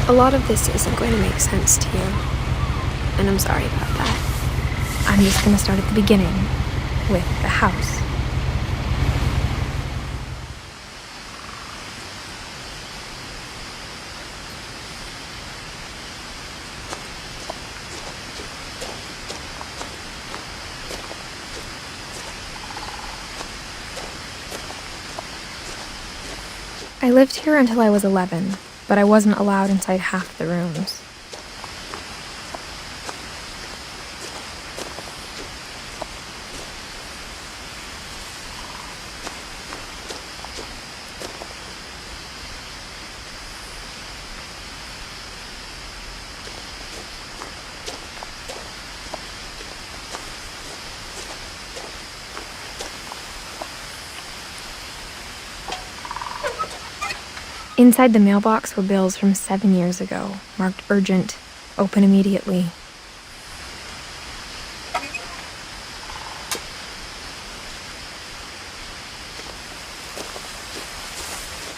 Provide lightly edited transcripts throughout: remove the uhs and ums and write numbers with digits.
A lot of this isn't going to make sense to you, and I'm sorry about that. I'm just going to start at the beginning, with the house. I lived here until I was 11, but I wasn't allowed inside half the rooms. Inside the mailbox were bills from 7 years ago, marked urgent, open immediately.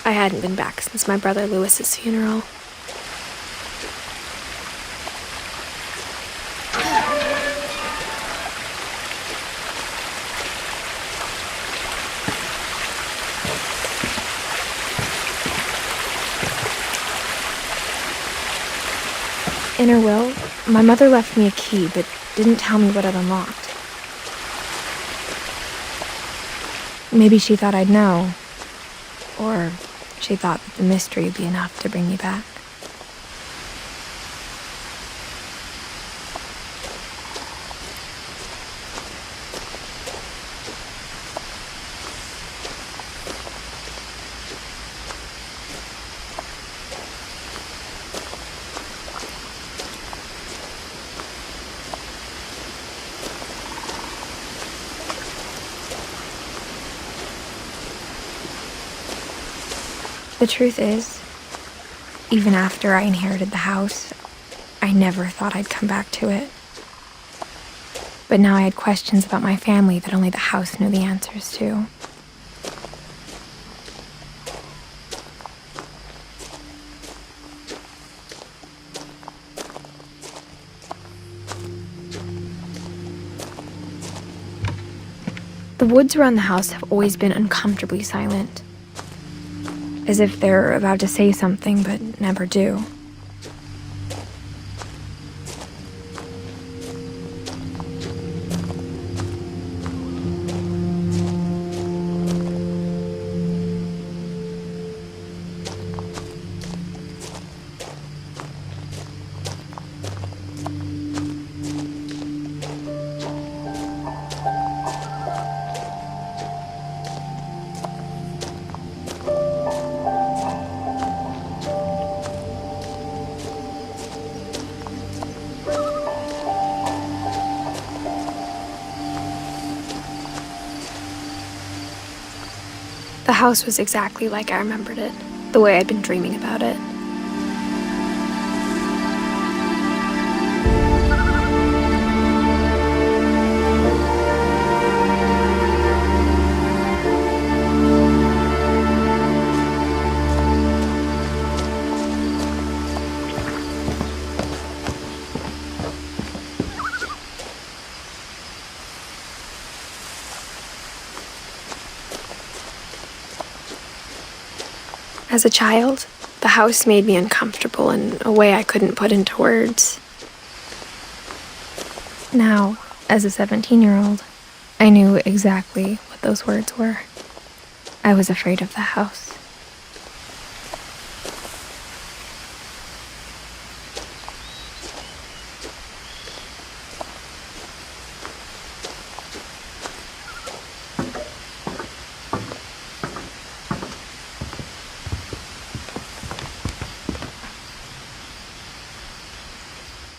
I hadn't been back since my brother Lewis's funeral. In her will, my mother left me a key, but didn't tell me what it unlocked. Maybe she thought I'd know, or she thought that the mystery would be enough to bring me back. The truth is, even after I inherited the house, I never thought I'd come back to it. But now I had questions about my family that only the house knew the answers to. The woods around the house have always been uncomfortably silent, as if they're about to say something but never do. The house was exactly like I remembered it, the way I'd been dreaming about it. As a child, the house made me uncomfortable in a way I couldn't put into words. Now, as a 17-year-old, I knew exactly what those words were. I was afraid of the house.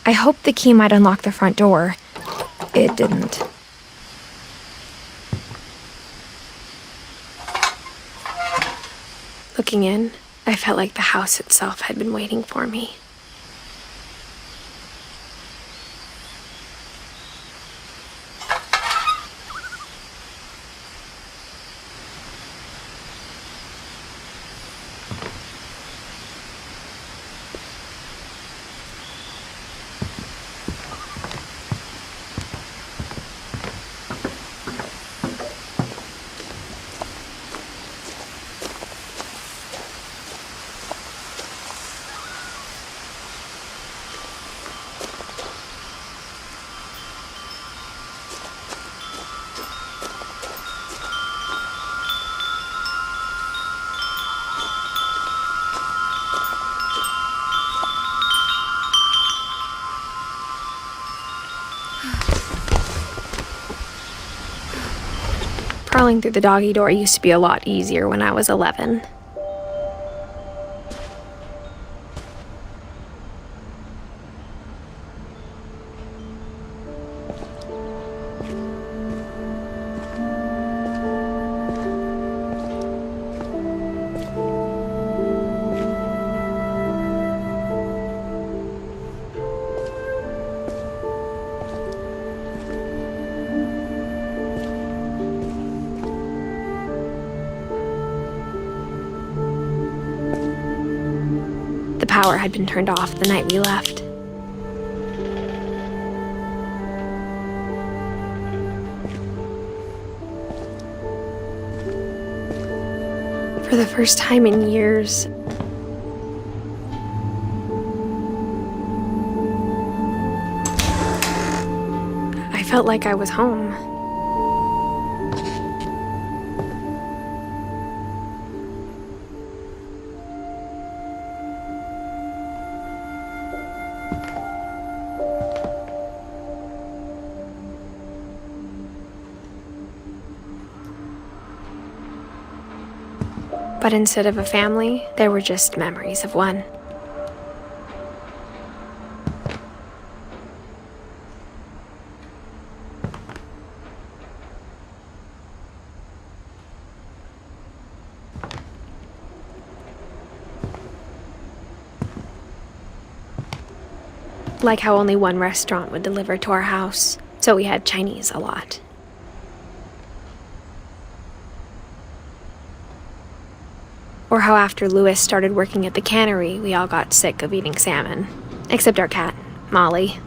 I hoped the key might unlock the front door. It didn't. Looking in, I felt like the house itself had been waiting for me. Crawling through the doggy door used to be a lot easier when I was 11. The power had been turned off the night we left. For the first time in years, I felt like I was home. But instead of a family, there were just memories of one. Like how only one restaurant would deliver to our house, so we had Chinese a lot. Or how after Louis started working at the cannery, we all got sick of eating salmon. Except our cat, Molly.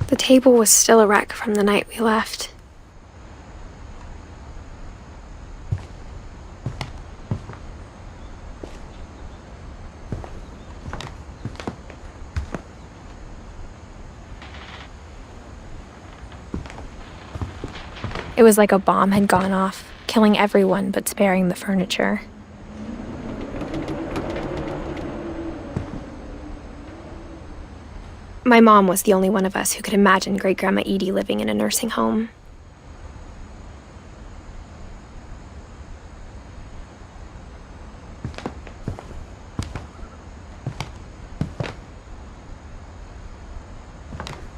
The table was still a wreck from the night we left. It was like a bomb had gone off, killing everyone but sparing the furniture. My mom was the only one of us who could imagine Great-Grandma Edie living in a nursing home.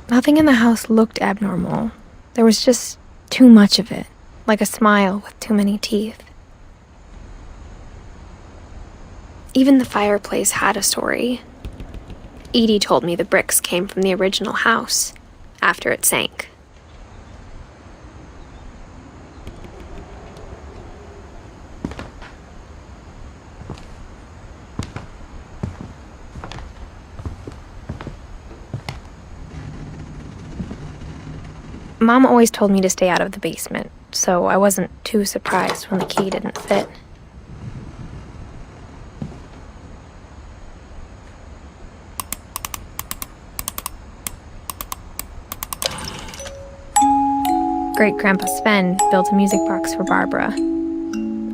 Nothing in the house looked abnormal. There was just too much of it, like a smile with too many teeth. Even the fireplace had a story. Edie told me the bricks came from the original house, after it sank. Mom always told me to stay out of the basement, so I wasn't too surprised when the key didn't fit. Great-Grandpa Sven built a music box for Barbara,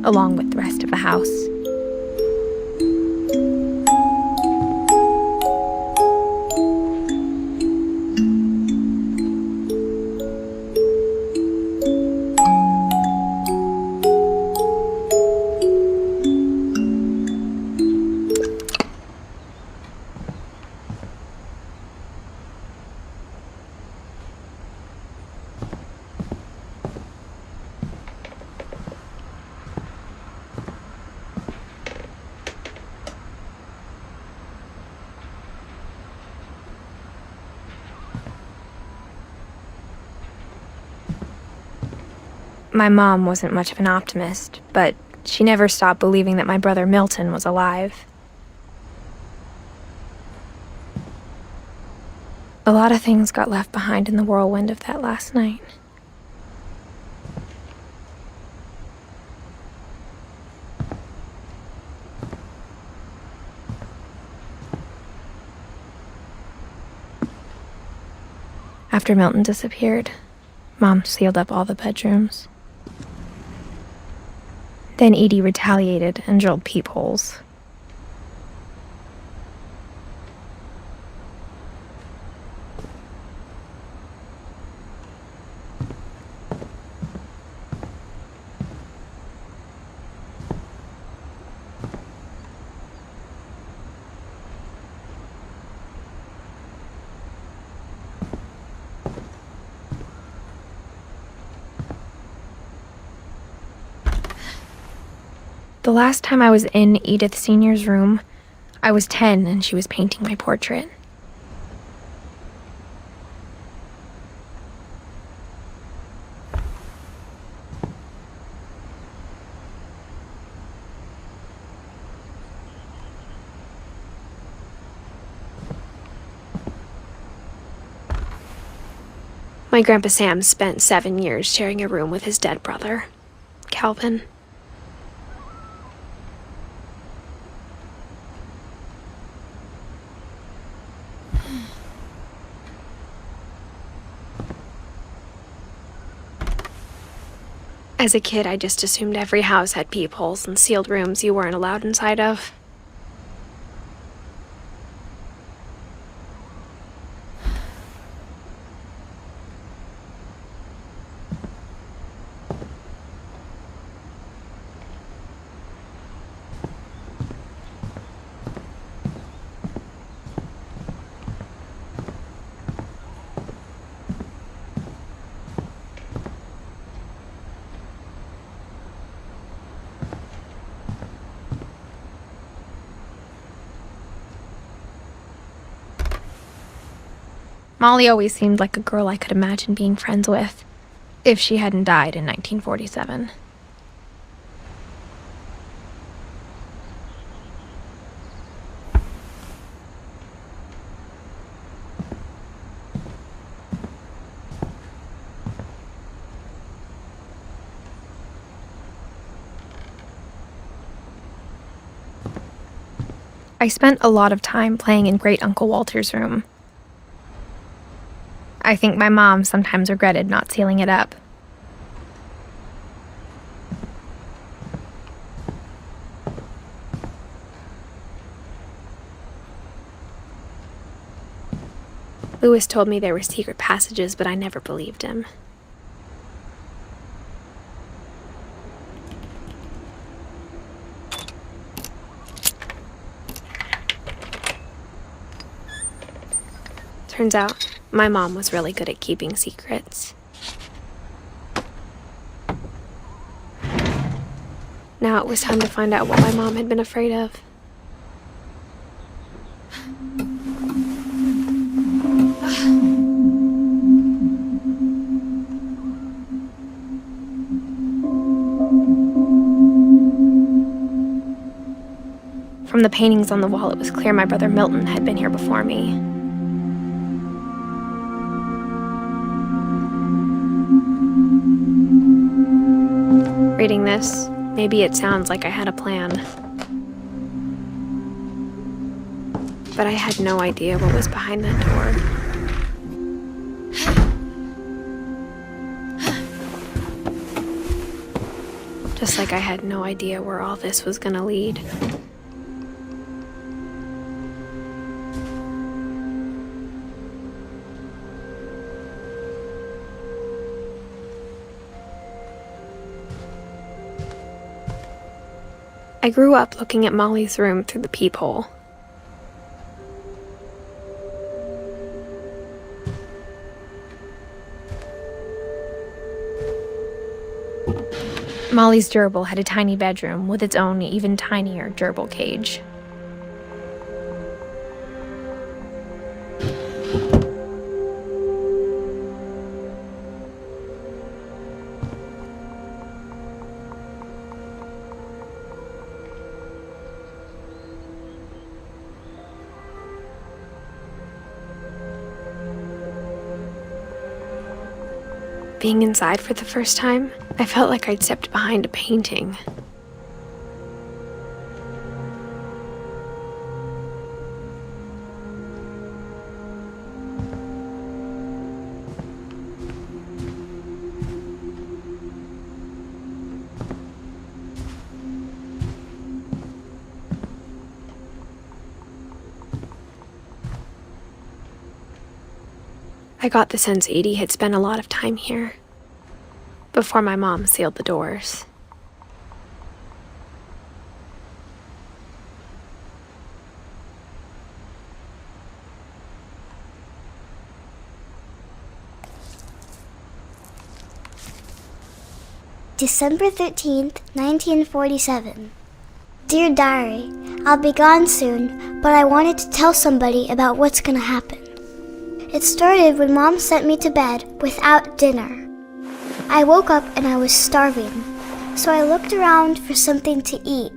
along with the rest of the house. My mom wasn't much of an optimist, but she never stopped believing that my brother Milton was alive. A lot of things got left behind in the whirlwind of that last night. After Milton disappeared, Mom sealed up all the bedrooms. Then Edie retaliated and drilled peepholes. The last time I was in Edith Sr.'s room, I was 10 and she was painting my portrait. My Grandpa Sam spent 7 years sharing a room with his dead brother, Calvin. As a kid, I just assumed every house had peepholes and sealed rooms you weren't allowed inside of. Molly always seemed like a girl I could imagine being friends with, if she hadn't died in 1947. I spent a lot of time playing in Great Uncle Walter's room. I think my mom sometimes regretted not sealing it up. Lewis told me there were secret passages, but I never believed him. Turns out, my mom was really good at keeping secrets. Now it was time to find out what my mom had been afraid of. From the paintings on the wall, it was clear my brother Milton had been here before me. Reading this, maybe it sounds like I had a plan. But I had no idea what was behind that door. Just like I had no idea where all this was gonna lead. I grew up looking at Molly's room through the peephole. Molly's gerbil had a tiny bedroom with its own even tinier gerbil cage. Being inside for the first time, I felt like I'd stepped behind a painting. I got the sense Edie had spent a lot of time here, before my mom sealed the doors. December 13th, 1947. Dear Diary, I'll be gone soon, but I wanted to tell somebody about what's gonna happen. It started when Mom sent me to bed without dinner. I woke up and I was starving, so I looked around for something to eat.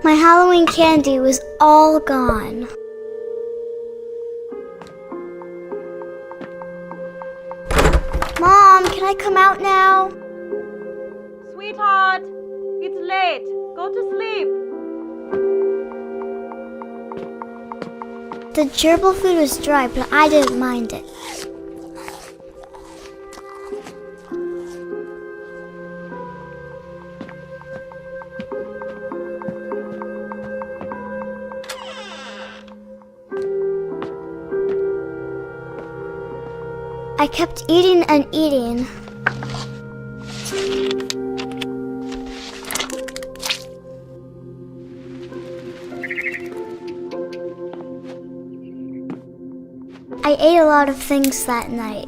My Halloween candy was all gone. Mom, can I come out now? Sweetheart, it's late. Go to sleep. The gerbil food was dry, but I didn't mind it. I kept eating and eating. I ate a lot of things that night.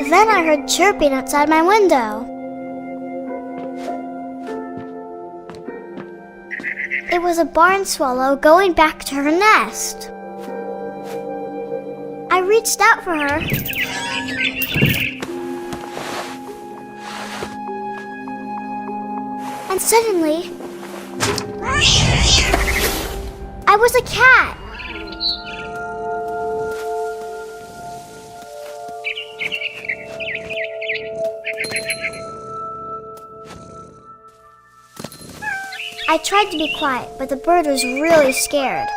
Then I heard chirping outside my window. It was a barn swallow going back to her nest. I reached out for her. And suddenly, I was a cat. I tried to be quiet, but the bird was really scared.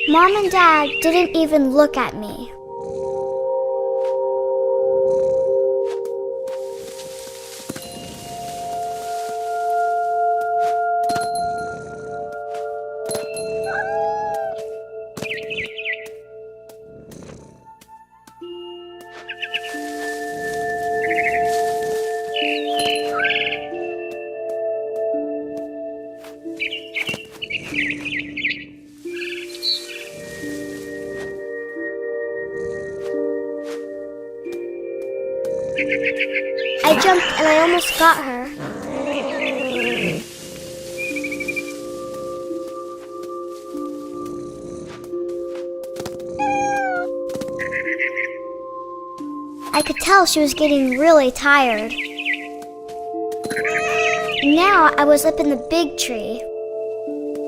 Mom and Dad didn't even look at me. I jumped and I almost got her. I could tell she was getting really tired. Now I was up in the big tree.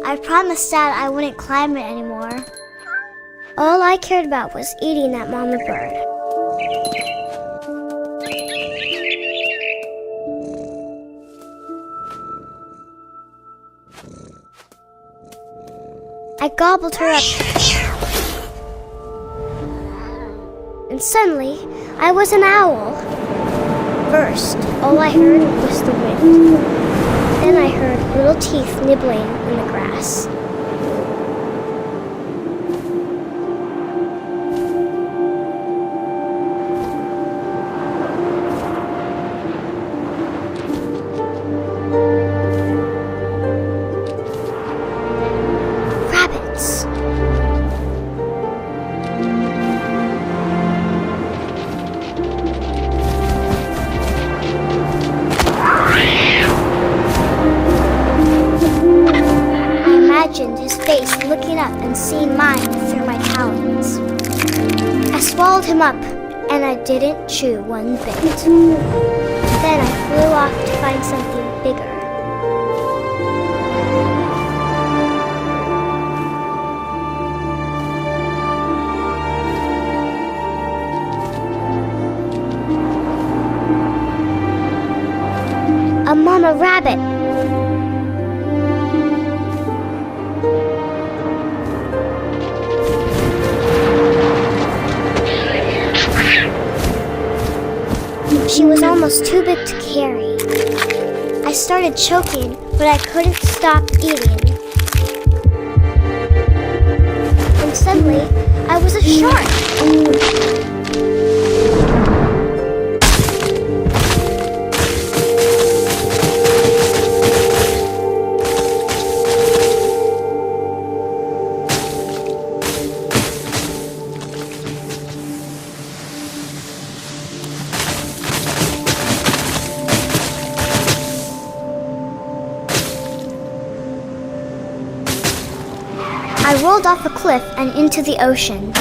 I promised Dad I wouldn't climb it anymore. All I cared about was eating that mama bird. I gobbled her up. And suddenly, I was an owl. First, all I heard was the wind. Then I heard little teeth nibbling in the grass. face looking up and seeing mine through my talons. I swallowed him up, and I didn't chew one bit. Then I flew off to find something bigger. A mama rabbit. She was almost too big to carry. I started choking, but I couldn't stop eating. And suddenly, I was a shark. I rolled off a cliff and into the ocean.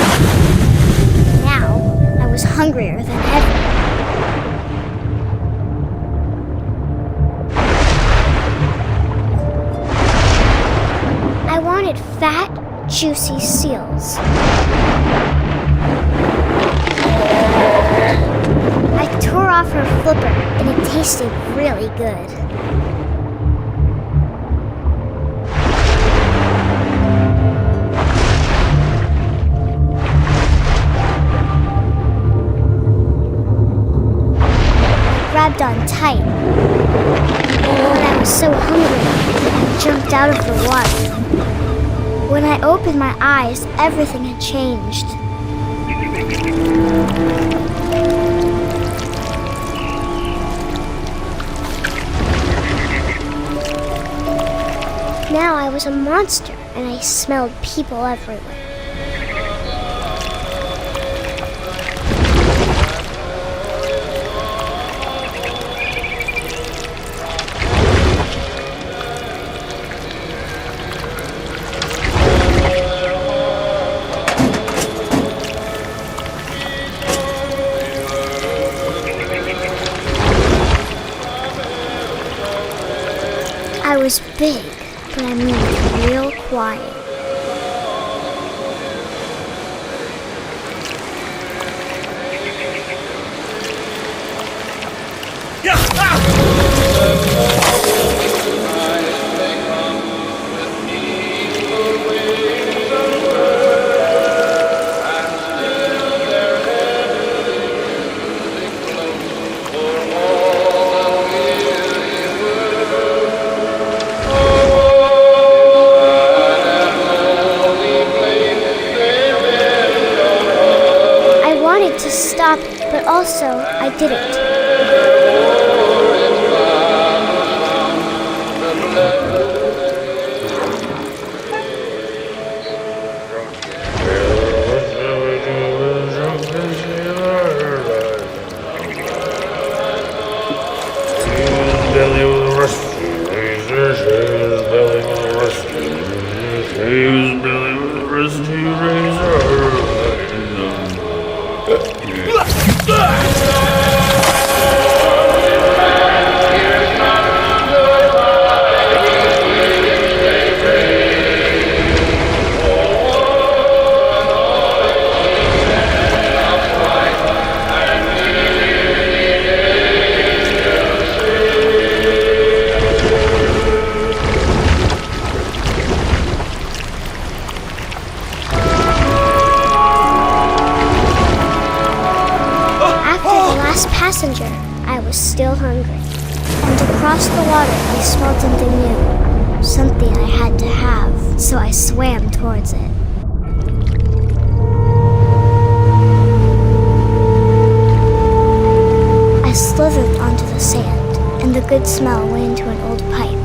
Now, I was hungrier than ever. I wanted fat, juicy seals. I tore off her flipper, and it tasted really good. Grabbed on tight. But I was so hungry, I jumped out of the water. When I opened my eyes, everything had changed. Now I was a monster, and I smelled people everywhere. I was big, but I moved real quiet. Stop, but also I didn't. Passenger, I was still hungry. And across the water, I smelled something new. Something I had to have, so I swam towards it. I slithered onto the sand, and the good smell went into an old pipe.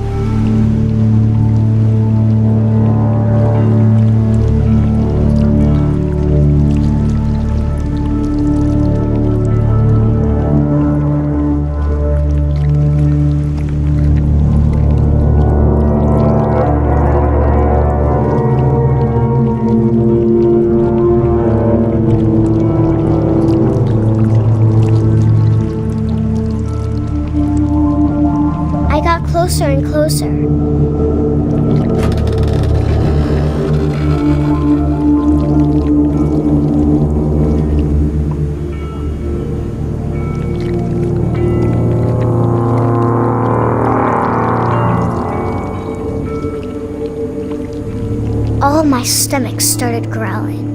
closer. All of my stomach started growling.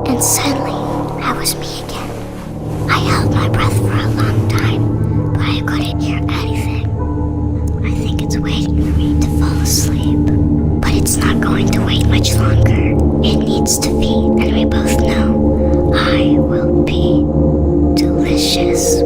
And suddenly, I was me again. I held my breath for a long time, but I couldn't hear anything. I think it's waiting for me to fall asleep. But it's not going to wait much longer. It needs to feed, and we both know I will be delicious.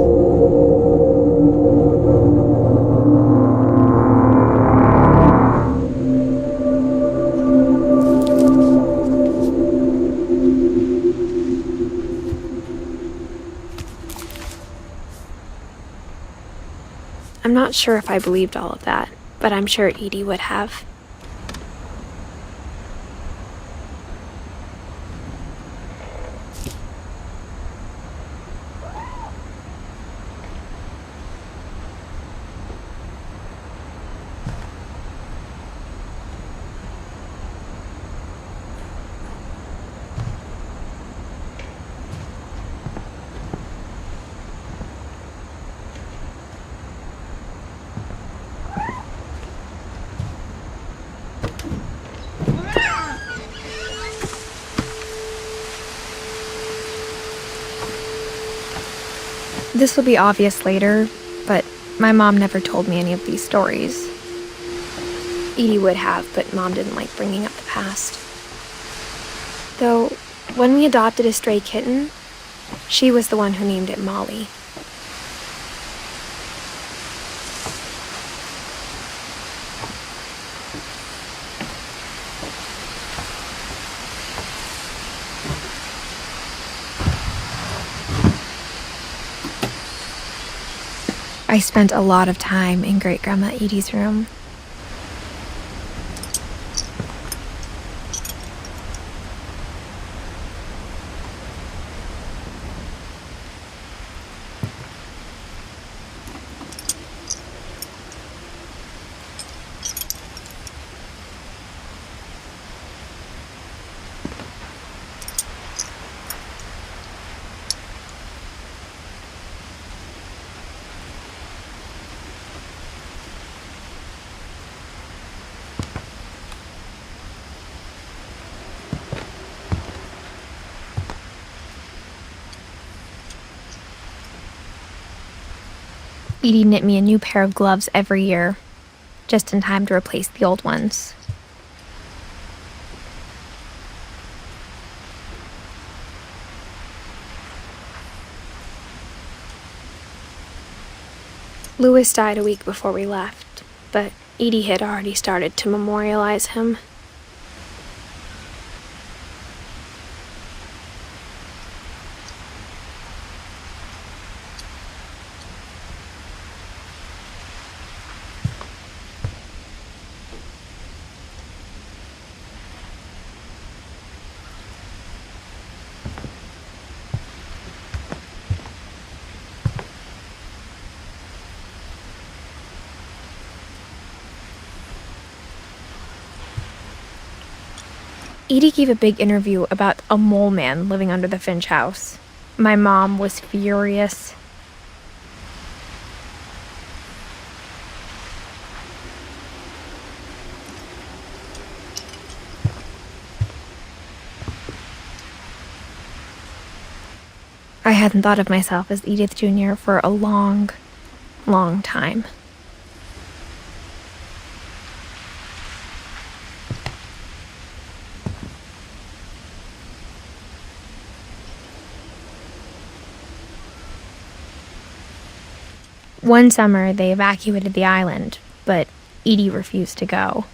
I'm not sure if I believed all of that, but I'm sure Edie would have. This will be obvious later, but my mom never told me any of these stories. Edie would have, but Mom didn't like bringing up the past. Though, when we adopted a stray kitten, she was the one who named it Molly. I spent a lot of time in Great-Grandma Edie's room. Edie knit me a new pair of gloves every year, just in time to replace the old ones. Louis died a week before we left, but Edie had already started to memorialize him. Edie gave a big interview about a mole man living under the Finch house. My mom was furious. I hadn't thought of myself as Edith Jr. for a long, long time. One summer, they evacuated the island, but Edie refused to go.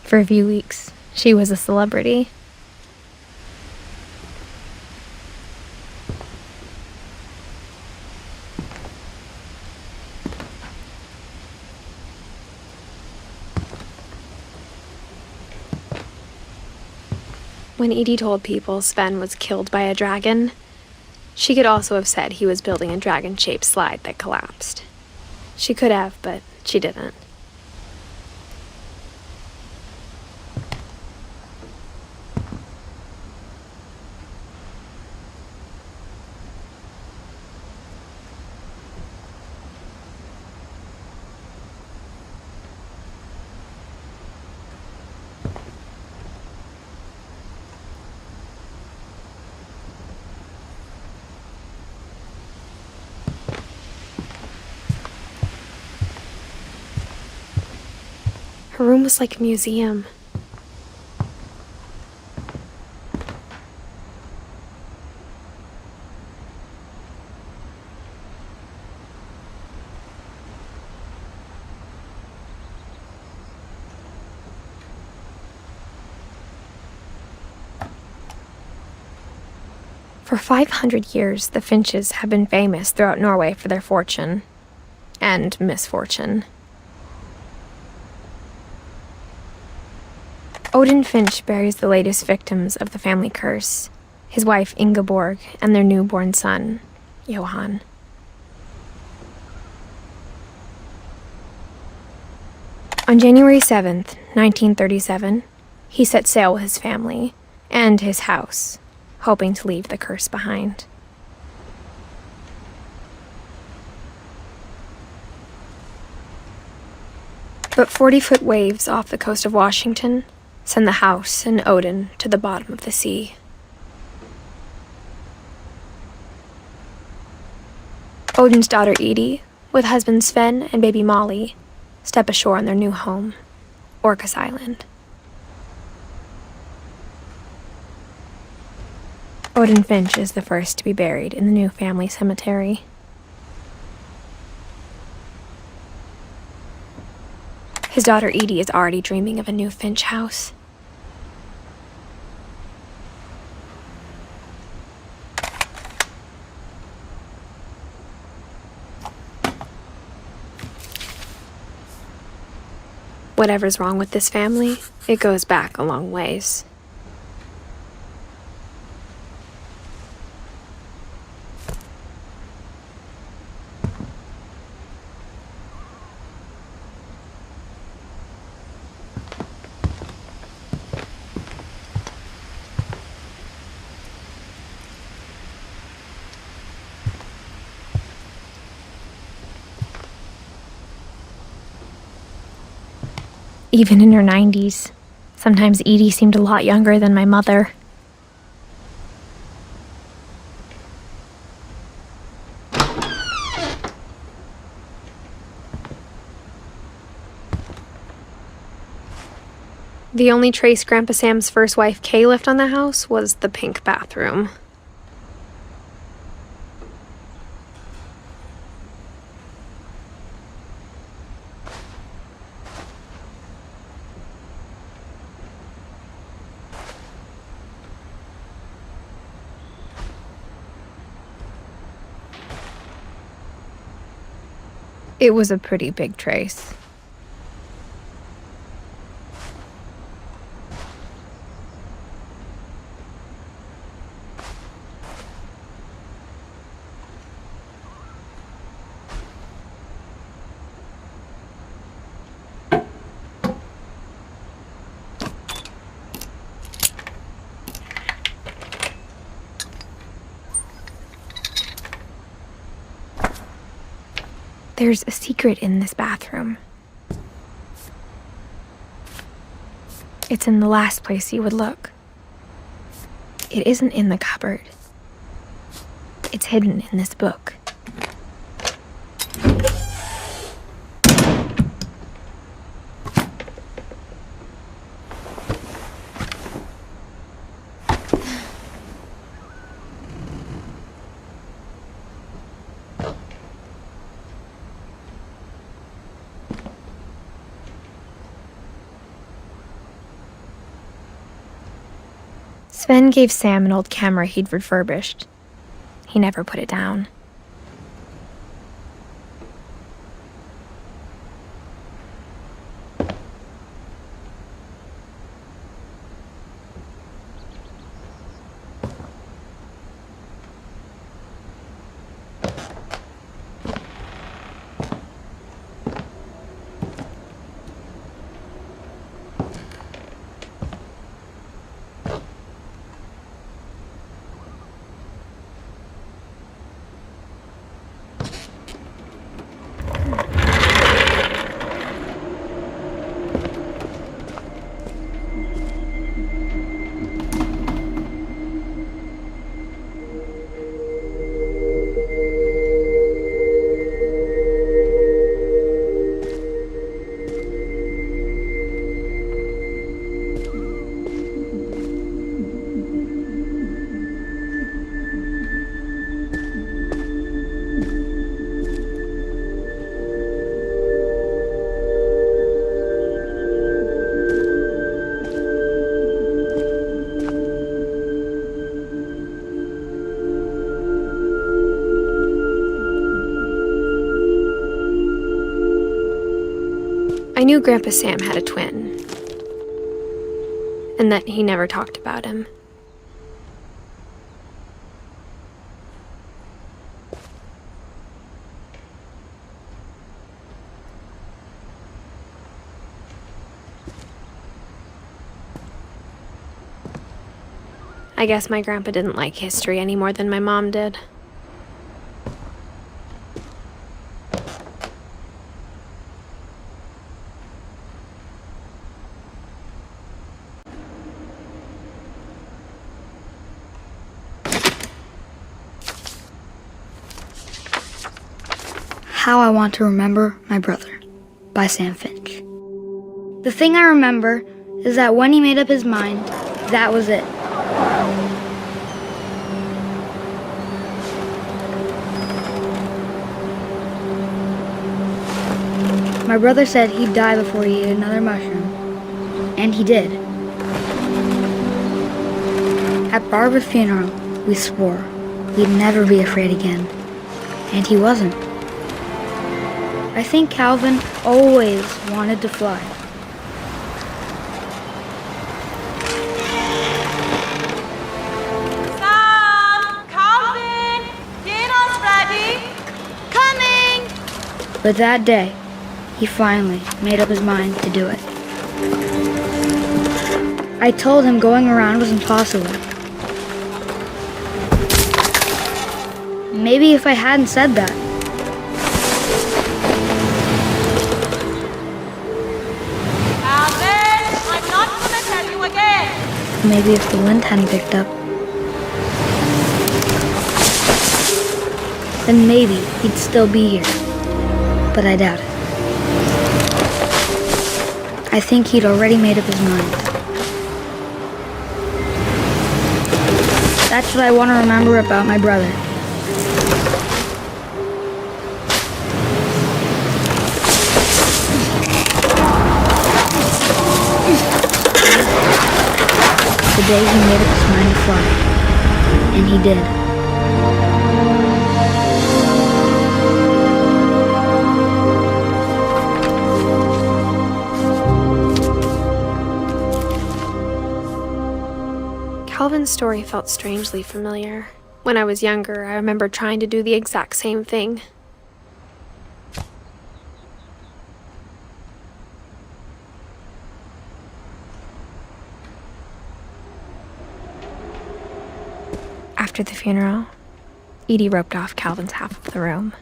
For a few weeks, she was a celebrity. When Edie told people Sven was killed by a dragon, She could also have said he was building a dragon-shaped slide that collapsed. She could have, but she didn't. Her room was like a museum. For 500 years, the Finches have been famous throughout Norway for their fortune and misfortune. Odin Finch buries the latest victims of the family curse, his wife Ingeborg and their newborn son, Johan. On January 7th, 1937, he set sail with his family and his house, hoping to leave the curse behind. But 40-foot waves off the coast of Washington send the house and Odin to the bottom of the sea. Odin's daughter Edith, with husband Sven and baby Molly, step ashore on their new home, Orcas Island. Odin Finch is the first to be buried in the new family cemetery. His daughter Edie is already dreaming of a new Finch house. Whatever's wrong with this family, it goes back a long ways. Even in her 90s, sometimes Edie seemed a lot younger than my mother. The only trace Grandpa Sam's first wife Kay left on the house was the pink bathroom. It was a pretty big trace. There's a secret in this bathroom. It's in the last place you would look. It isn't in the cupboard. It's hidden in this book. Sven gave Sam an old camera he'd refurbished. He never put it down. I knew Grandpa Sam had a twin, and that he never talked about him. I guess my grandpa didn't like history any more than my mom did. How I Want to Remember My Brother by Sam Finch. The thing I remember is that when he made up his mind, that was it. My brother said he'd die before he ate another mushroom, and he did. At Barbara's funeral, we swore we'd never be afraid again, and he wasn't. I think Calvin always wanted to fly. Sam! Calvin! Dinner's ready! Coming! But that day, he finally made up his mind to do it. I told him going around was impossible. Maybe if I hadn't said that, I'm not gonna tell you again. maybe if the wind hadn't picked up, then maybe he'd still be here. But I doubt it. I think he'd already made up his mind. That's what I want to remember about my brother. The day he made up his mind to fly. And he did. Calvin's story felt strangely familiar. When I was younger, I remember trying to do the exact same thing. After the funeral, Edie roped off Calvin's half of the room.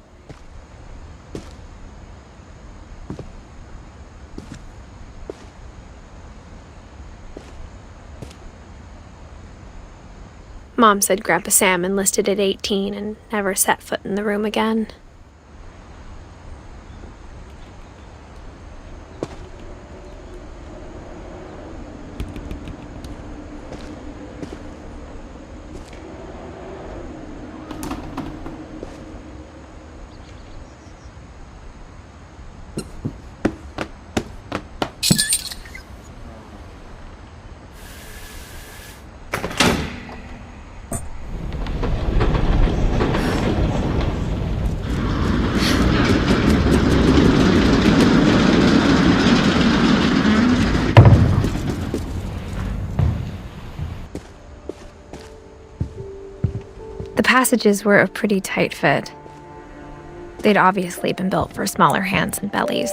Mom said Grandpa Sam enlisted at 18 and never set foot in the room again. The passages were a pretty tight fit. They'd obviously been built for smaller hands and bellies.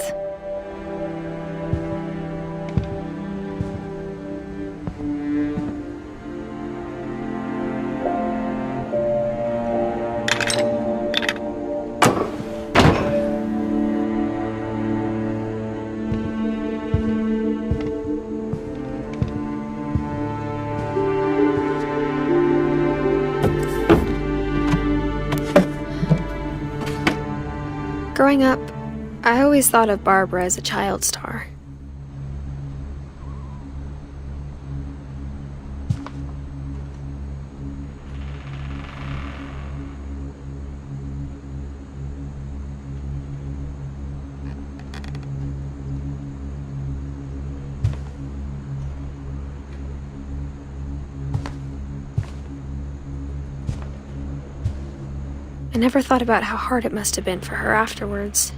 Growing up, I always thought of Barbara as a child star. I never thought about how hard it must have been for her afterwards.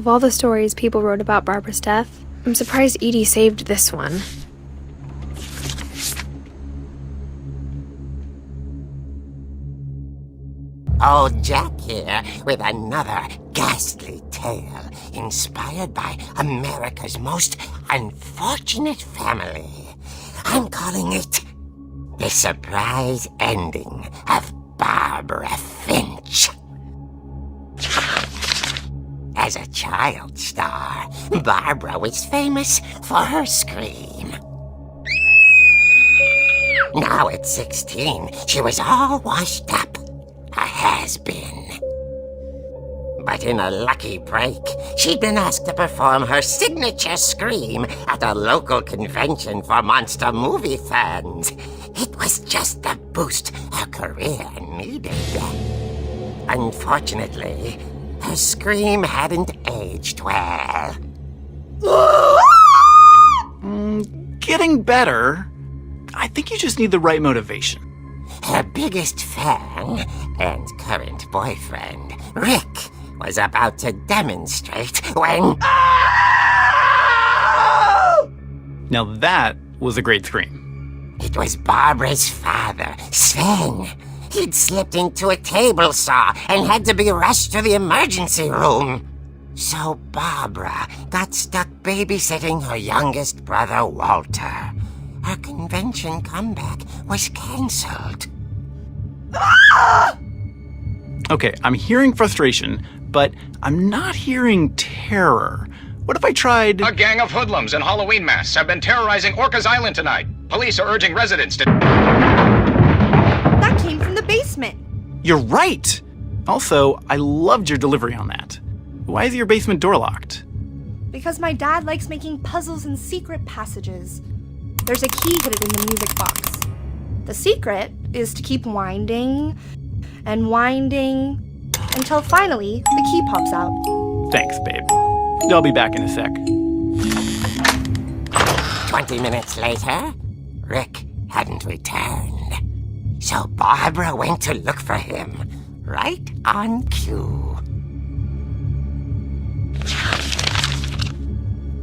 Of all the stories people wrote about Barbara's death, I'm surprised Edie saved this one. Old Jack here with another ghastly tale inspired by America's most unfortunate family. I'm calling it The Surprise Ending of Barbara Finch. As a child star, Barbara was famous for her scream. Now at 16, she was all washed up. A has-been. But in a lucky break, she'd been asked to perform her signature scream at a local convention for monster movie fans. It was just the boost her career needed. Unfortunately, her scream hadn't aged well. Getting better. I think you just need the right motivation. Her biggest fan and current boyfriend, Rick, was about to demonstrate when... Now that was a great scream. It was Barbara's father, Sven. He'd slipped into a table saw and had to be rushed to the emergency room. So Barbara got stuck babysitting her youngest brother, Walter. Her convention comeback was cancelled. Okay, I'm hearing frustration, but I'm not hearing terror. What if I tried... A gang of hoodlums in Halloween masks have been terrorizing Orcas Island tonight. Police are urging residents to... That came from the basement. You're right! Also, I loved your delivery on that. Why is your basement door locked? Because my dad likes making puzzles and secret passages. There's a key hidden in the music box. The secret is to keep winding and winding until finally the key pops out. Thanks, babe. I'll be back in a sec. 20 minutes later, Rick hadn't returned. So Barbara went to look for him, right on cue.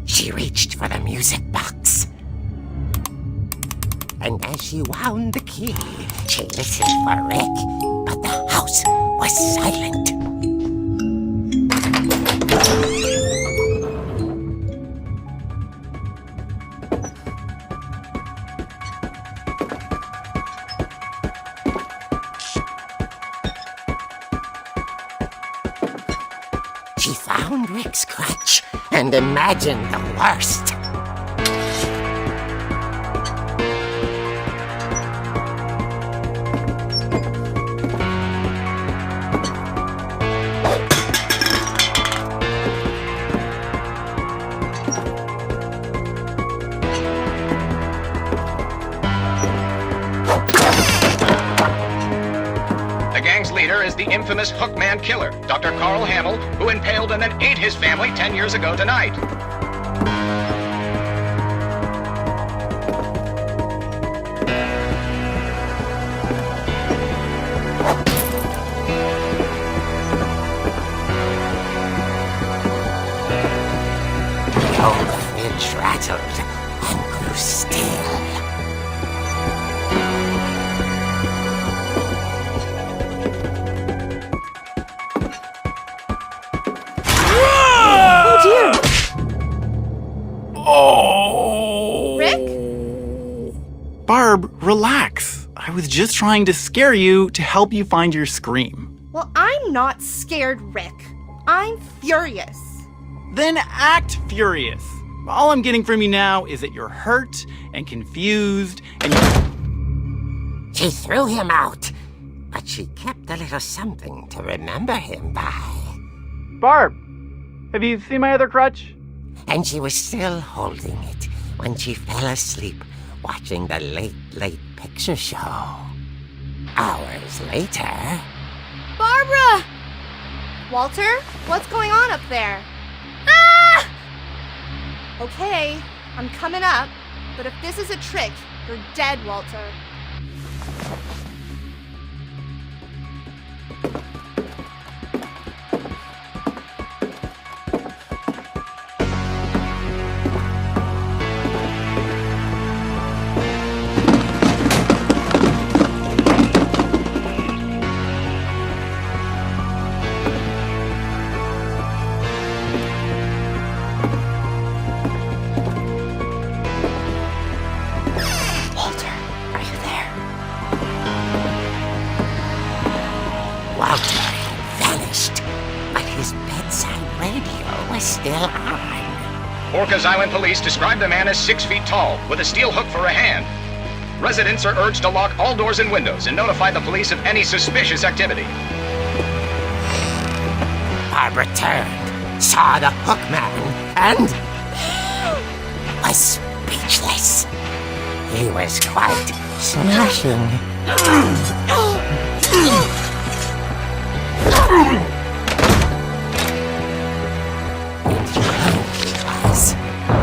She reached for the music box. And as she wound the key, she listened for Rick, but the house was silent. She found Rick's crutch and imagined the worst. The gang's leader is the infamous Hookman killer, Dr. Carl Hamill, who impaled and then ate his family 10 years ago tonight. The old Finch rattled and grew still. Oh! Rick? Barb, relax. I was just trying to scare you to help you find your scream. Well, I'm not scared, Rick. I'm furious. Then act furious. All I'm getting from you now is that you're hurt and confused and She threw him out, but she kept a little something to remember him by. Barb, have you seen my other crutch? And she was still holding it when she fell asleep watching the late picture show. Hours later... Barbara! Walter, what's going on up there? Ah! Okay, I'm coming up, but if this is a trick, you're dead, Walter. Orcas Island police describe the man as 6 feet tall, with a steel hook for a hand. Residents are urged to lock all doors and windows and notify the police of any suspicious activity. Barbara turned, saw the hook man, and was speechless. He was quite smashing.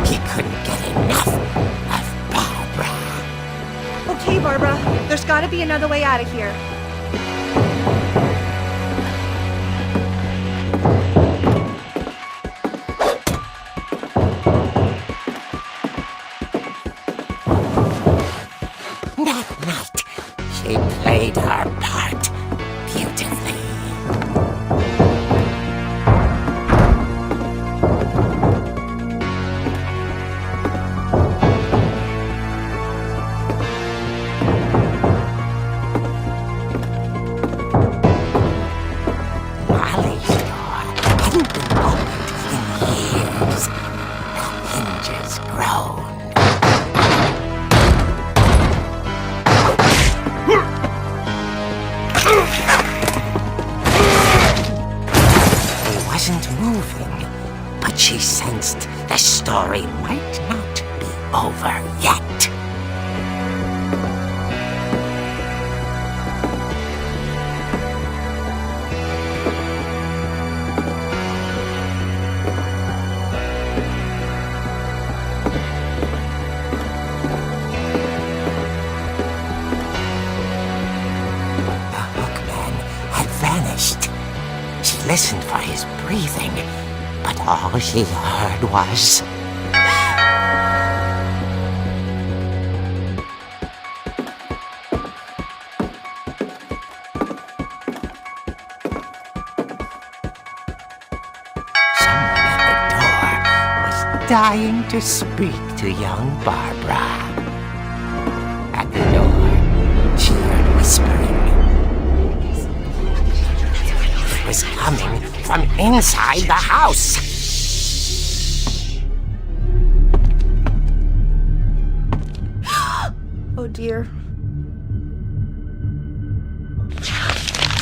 He couldn't get enough of Barbara. Okay, Barbara, there's gotta be another way out of here. That night, she played her part beautifully. Molly's door hadn't been opened in years. The hinges groaned. He wasn't moving, but she sensed the story might not be over yet. The hookman had vanished. She listened for his breathing, but all she heard was... Someone at the door was dying to speak to young Barbara. At the door, she heard whispering. It was coming from inside the house. Oh dear.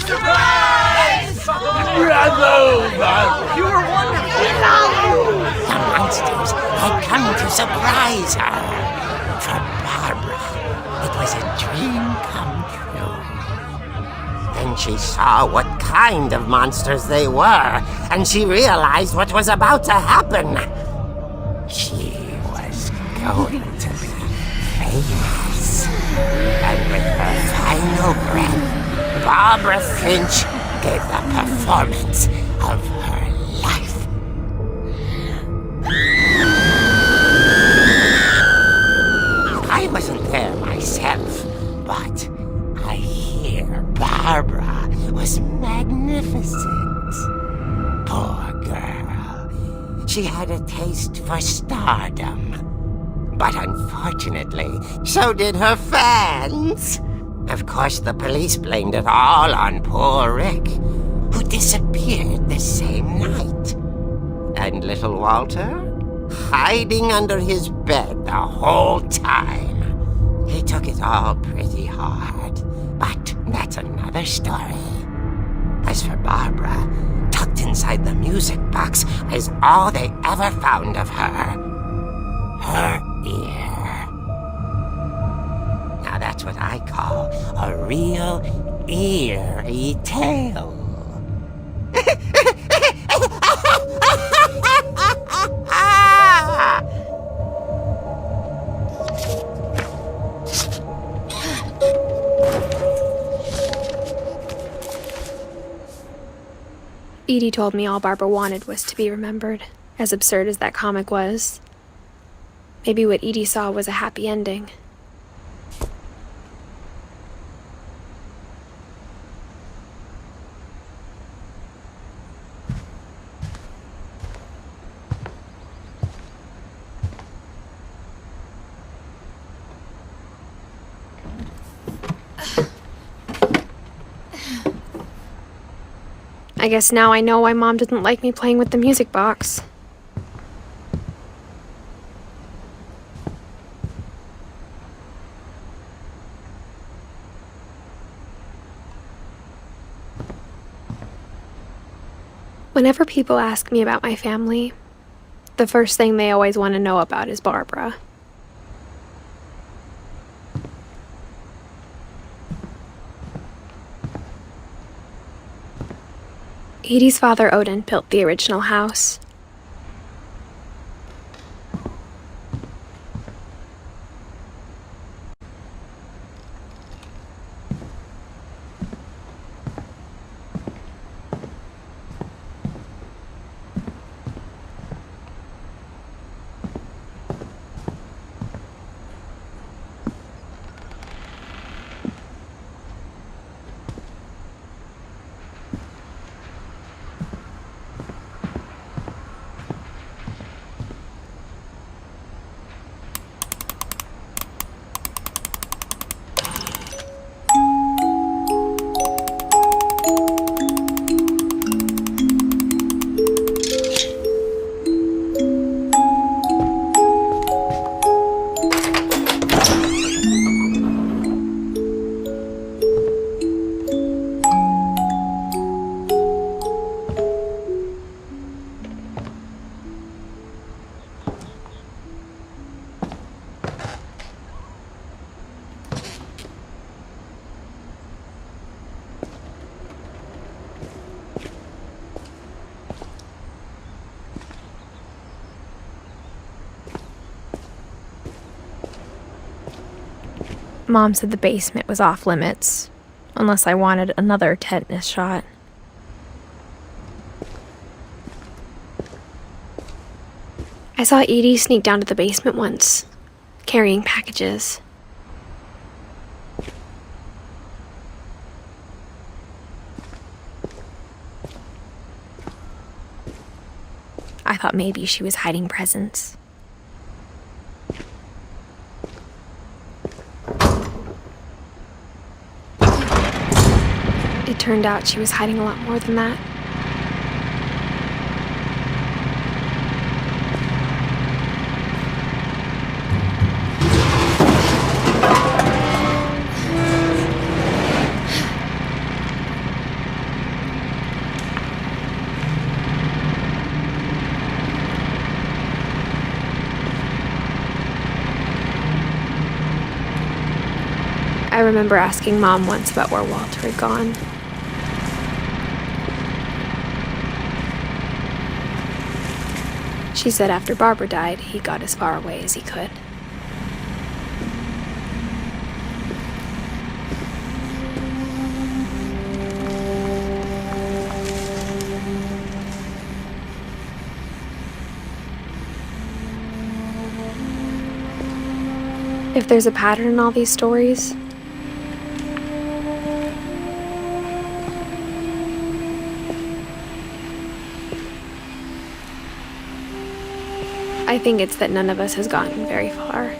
The monsters had come to surprise her. For Barbara, it was a dream come true. Then she saw what kind of monsters they were, and she realized what was about to happen. She was going to be famous. And with her final breath, Barbara Finch gave the performance of her life. I wasn't there myself, but I hear Barbara was magnificent. Poor girl. She had a taste for stardom. But unfortunately, so did her fans. Of course, the police blamed it all on poor Rick, who disappeared the same night. And little Walter? Hiding under his bed the whole time. He took it all pretty hard, but that's another story. As for Barbara, tucked inside the music box is all they ever found of her. Her ear. Now that's what I call a real eerie tale. Edie told me all Barbara wanted was to be remembered, as absurd as that comic was. Maybe what Edie saw was a happy ending. I guess now I know why Mom didn't like me playing with the music box. Whenever people ask me about my family, the first thing they always want to know about is Barbara. Edie's father, Odin, built the original house. Mom said the basement was off limits, unless I wanted another tetanus shot. I saw Edie sneak down to the basement once, carrying packages. I thought maybe she was hiding presents. It turned out she was hiding a lot more than that. I remember asking Mom once about where Walter had gone. She said after Barbara died, he got as far away as he could. If there's a pattern in all these stories, I think it's that none of us has gotten very far.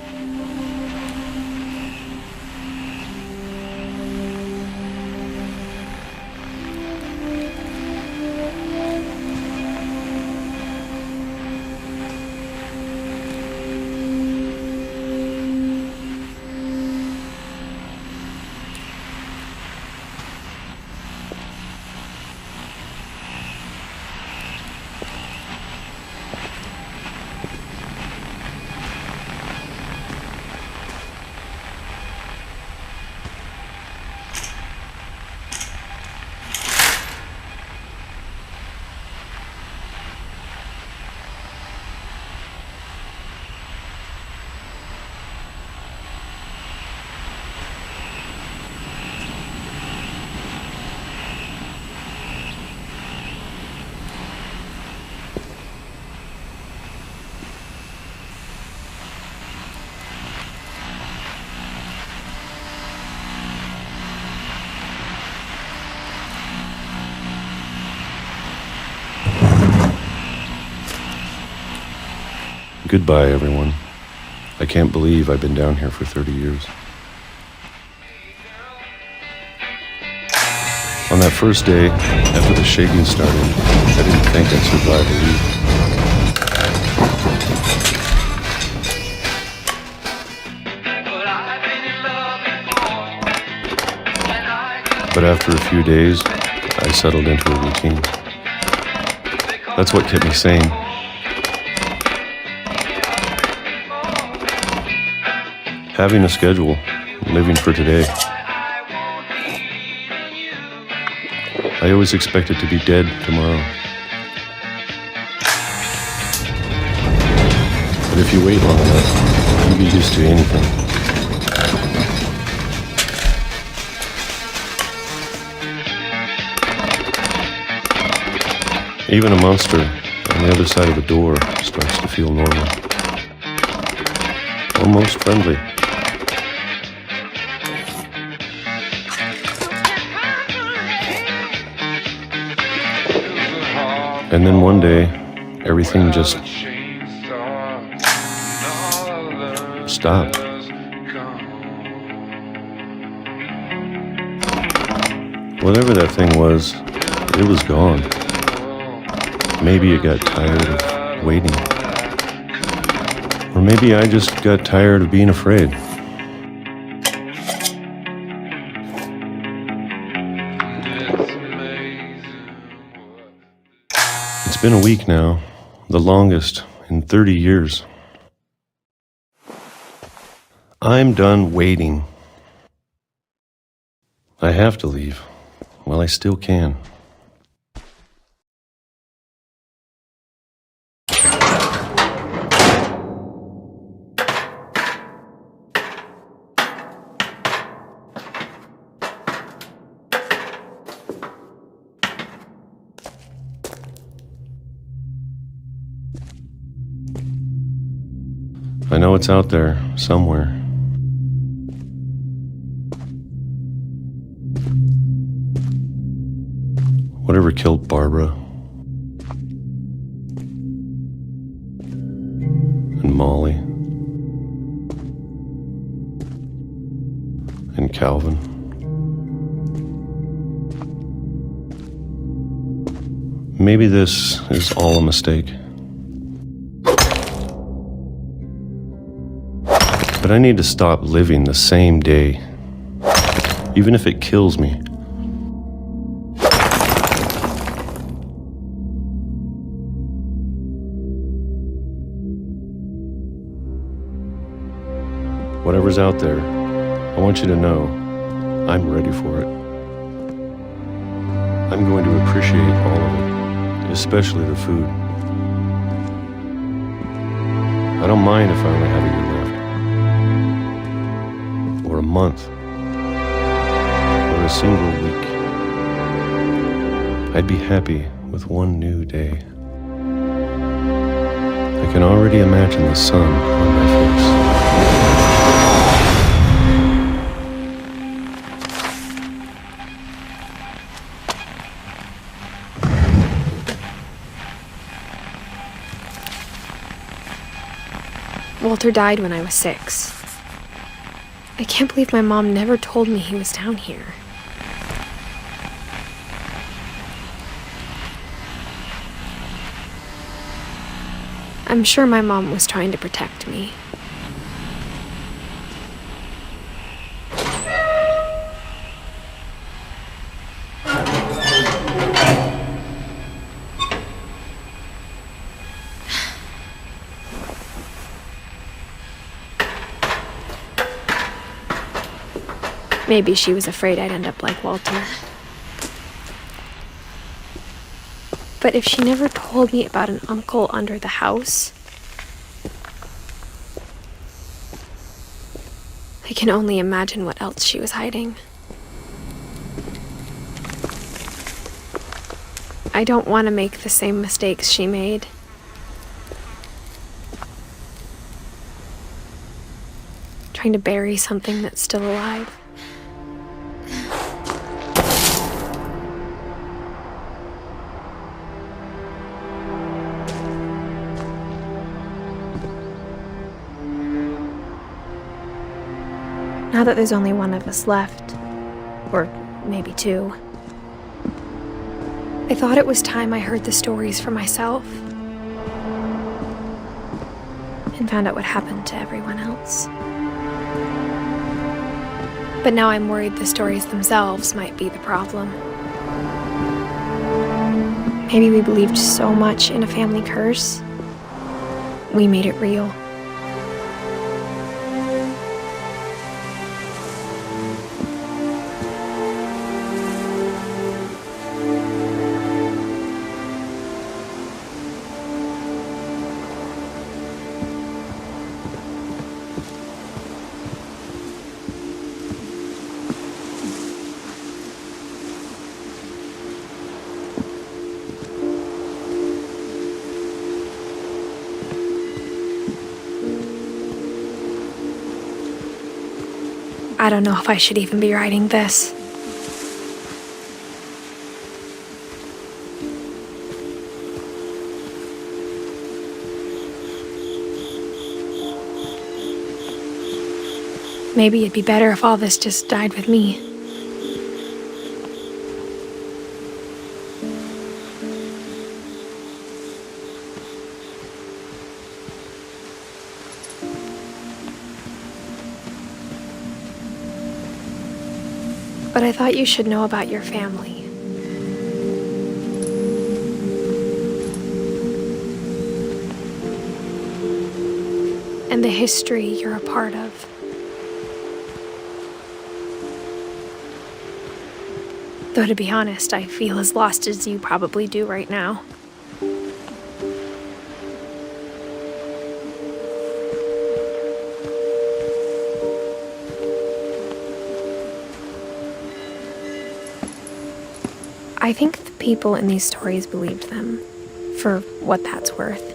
Goodbye, everyone. I can't believe I've been down here for 30 years. On that first day, after the shaking started, I didn't think I'd survive a week. But after a few days, I settled into a routine. That's what kept me sane. Having a schedule, living for today. I always expected to be dead tomorrow. But if you wait long enough, you get used to anything. Even a monster on the other side of the door starts to feel normal. Almost friendly. And then one day, everything just stopped. Whatever that thing was, it was gone. Maybe it got tired of waiting. Or maybe I just got tired of being afraid. It's been a week now, the longest in 30 years. I'm done waiting. I have to leave while I still can. I know it's out there, somewhere. Whatever killed Barbara and Molly and Calvin. Maybe this is all a mistake. But I need to stop living the same day, even if it kills me. Whatever's out there, I want you to know I'm ready for it. I'm going to appreciate all of it, especially the food. I don't mind if I only have a year left. Or a month, or a single week. I'd be happy with one new day. I can already imagine the sun on my face. Walter died when I was 6. I can't believe my mom never told me he was down here. I'm sure my mom was trying to protect me. Maybe she was afraid I'd end up like Walter. But if she never told me about an uncle under the house, I can only imagine what else she was hiding. I don't want to make the same mistakes she made. Trying to bury something that's still alive. Now that there's only one of us left, or maybe 2, I thought it was time I heard the stories for myself and found out what happened to everyone else. But now I'm worried the stories themselves might be the problem. Maybe we believed so much in a family curse, we made it real. I don't know if I should even be writing this. Maybe it'd be better if all this just died with me. But I thought you should know about your family. And the history you're a part of. Though to be honest, I feel as lost as you probably do right now. I think the people in these stories believed them, for what that's worth.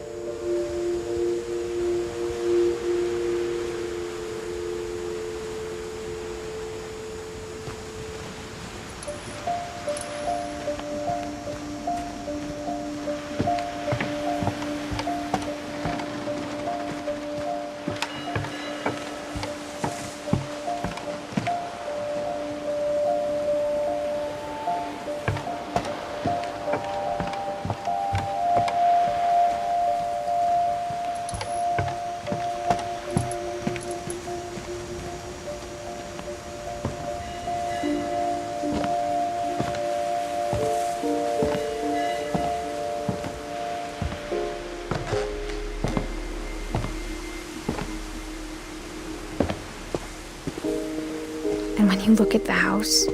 And when you look at the house,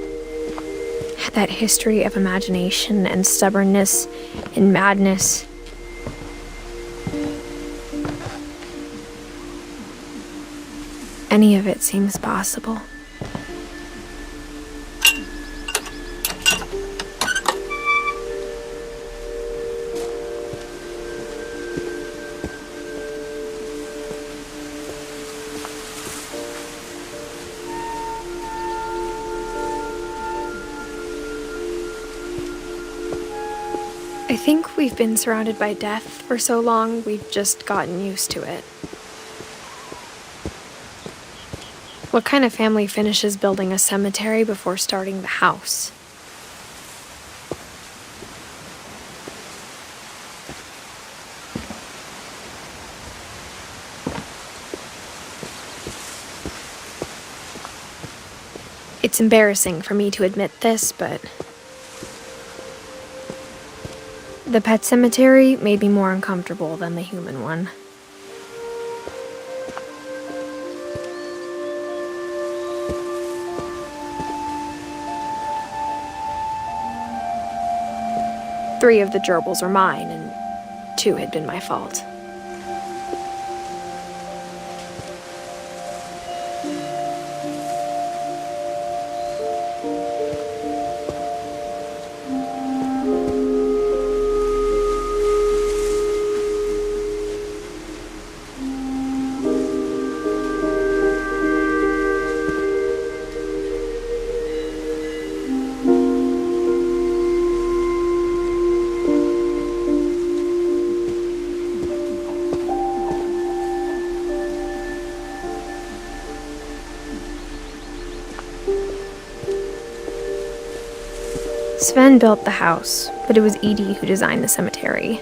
that history of imagination and stubbornness and madness, any of it seems possible. I think we've been surrounded by death for so long, we've just gotten used to it. What kind of family finishes building a cemetery before starting the house? It's embarrassing for me to admit this, but the pet cemetery made me more uncomfortable than the human one. Three of the gerbils are mine, and 2 had been my fault. Sven built the house, but it was Edie who designed the cemetery.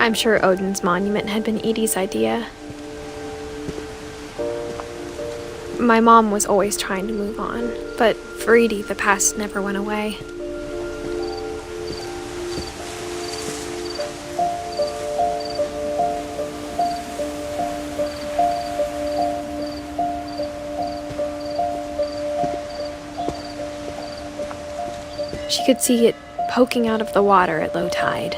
I'm sure Odin's monument had been Edie's idea. My mom was always trying to move on, but for Edie, the past never went away. She could see it poking out of the water at low tide.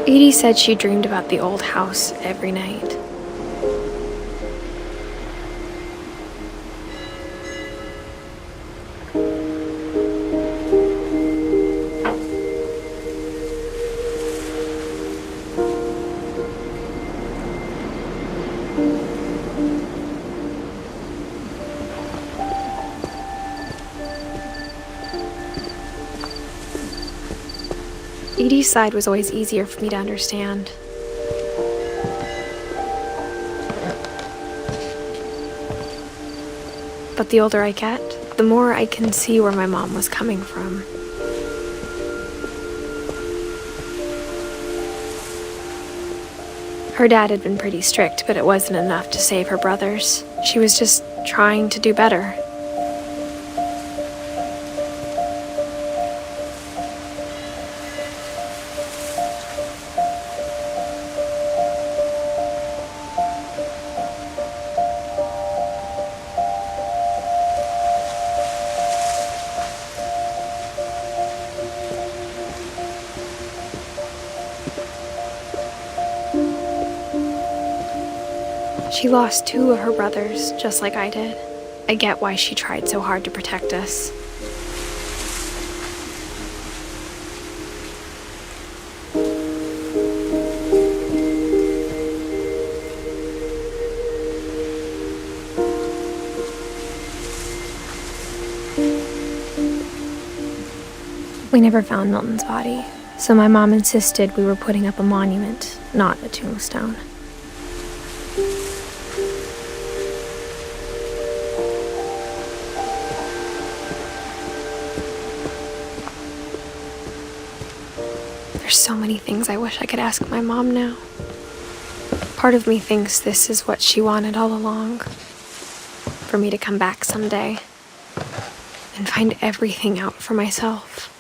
Edie said she dreamed about the old house every night. Edie's side was always easier for me to understand. But the older I get, the more I can see where my mom was coming from. Her dad had been pretty strict, but it wasn't enough to save her brothers. She was just trying to do better. She lost 2 of her brothers, just like I did. I get why she tried so hard to protect us. We never found Milton's body, so my mom insisted we were putting up a monument, not a tombstone. There's so many things I wish I could ask my mom now. Part of me thinks this is what she wanted all along. For me to come back someday and find everything out for myself.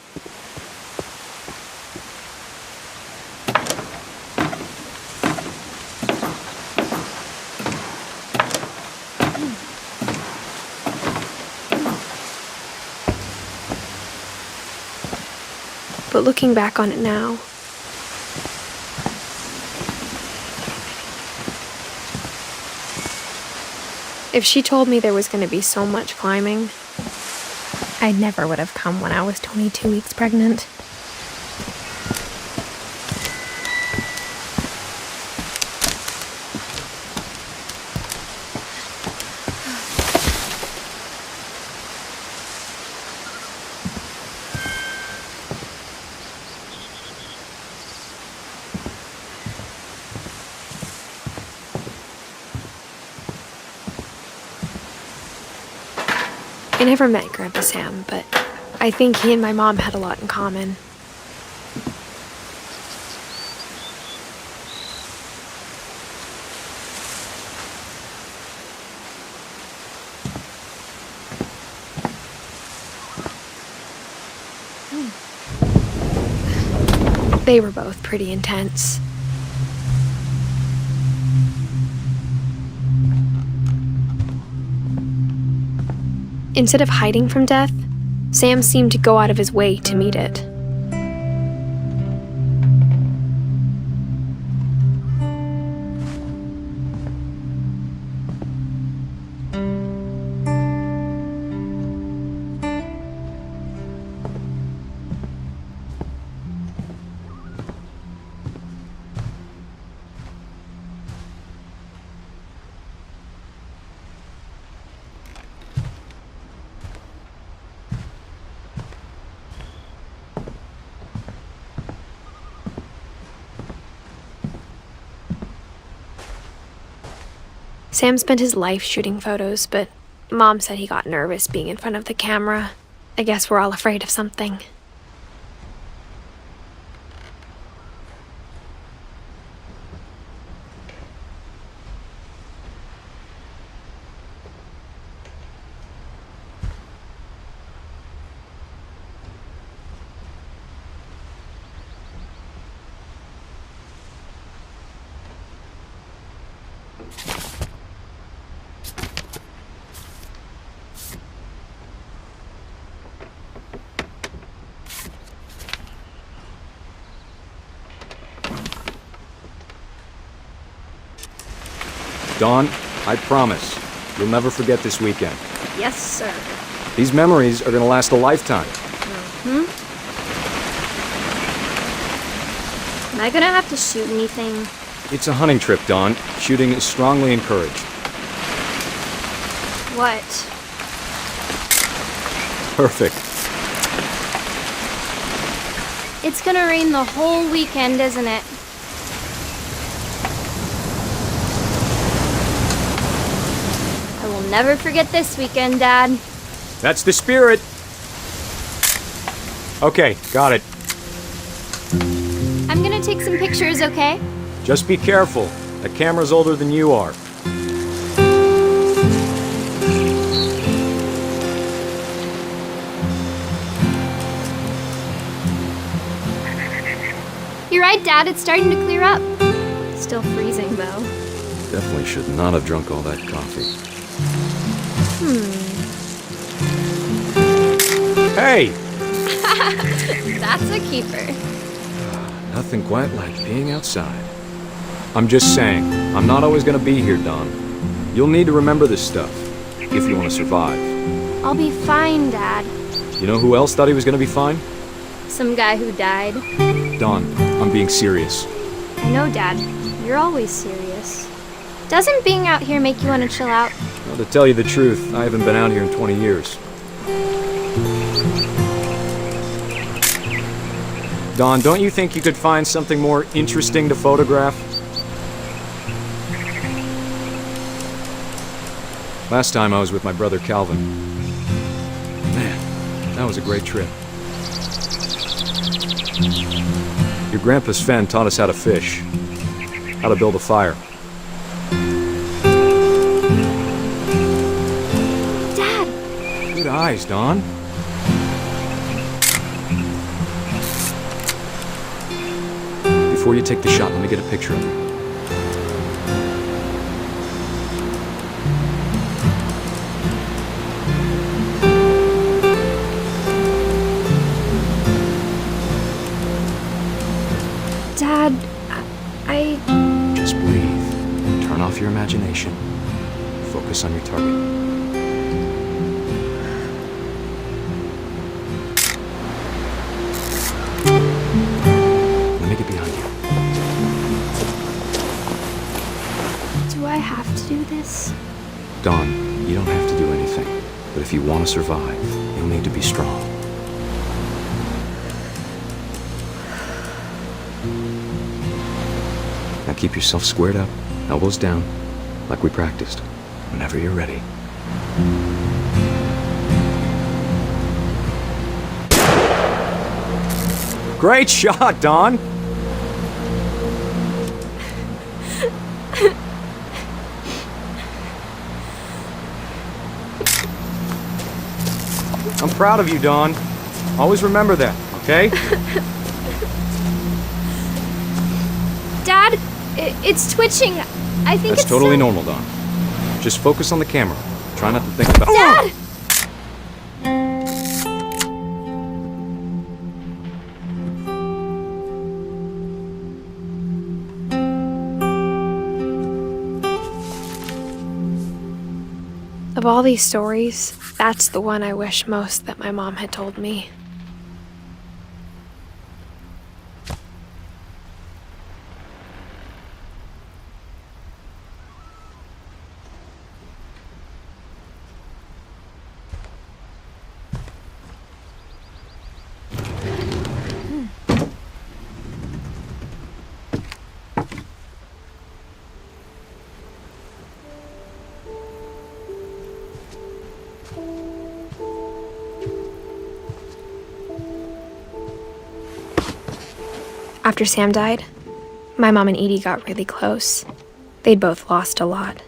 But looking back on it now, if she told me there was going to be so much climbing, I never would have come when I was 22 weeks pregnant. I never met Grandpa Sam, but I think he and my mom had a lot in common. They were both pretty intense. Instead of hiding from death, Sam seemed to go out of his way to meet it. Sam spent his life shooting photos, but Mom said he got nervous being in front of the camera. I guess we're all afraid of something. Dawn, I promise, you'll never forget this weekend. Yes, sir. These memories are gonna last a lifetime. Am I gonna have to shoot anything? It's a hunting trip, Dawn. Shooting is strongly encouraged. What? Perfect. It's gonna rain the whole weekend, isn't it? I will never forget this weekend, Dad. That's the spirit. Okay, got it. I'm gonna take some pictures, okay? Just be careful. The camera's older than you are. You're right, Dad. It's starting to clear up. Still freezing, though. Definitely should not have drunk all that coffee. Hey! That's a keeper. Nothing quite like being outside. I'm just saying, I'm not always gonna be here, Dawn. You'll need to remember this stuff, if you want to survive. I'll be fine, Dad. You know who else thought he was gonna be fine? Some guy who died. Dawn, I'm being serious. I know, Dad. You're always serious. Doesn't being out here make you want to chill out? Well, to tell you the truth, I haven't been out here in 20 years. Dawn, don't you think you could find something more interesting to photograph? Last time I was with my brother Calvin. Man, that was a great trip. Your grandpa Sven taught us how to fish, how to build a fire. Dad! Good eyes, Dawn. Before you take the shot, let me get a picture of you. Dad, Just breathe. Turn off your imagination. Focus on your target. Let me get behind you. Do I have to do this? Dawn, you don't have to do anything. But if you want to survive, you'll need to be strong. Now keep yourself squared up, elbows down, like we practiced. Whenever you're ready. Great shot, Dawn! I'm proud of you, Dawn. Always remember that, okay? Dad, it's twitching. I think That's it's totally normal, Dawn. Just focus on the camera. Try not to think about— Dad! Of all these stories, that's the one I wish most that my mom had told me. After Sam died, my mom and Edie got really close. They'd both lost a lot.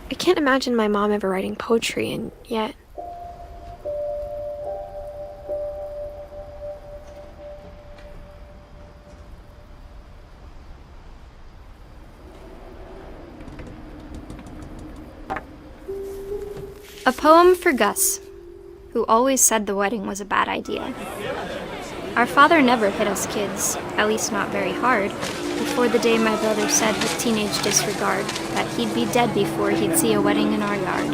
I can't imagine my mom ever writing poetry, and yet... A poem for Gus, who always said the wedding was a bad idea. Our father never hit us kids, at least not very hard, before the day my brother said with teenage disregard that he'd be dead before he'd see a wedding in our yard.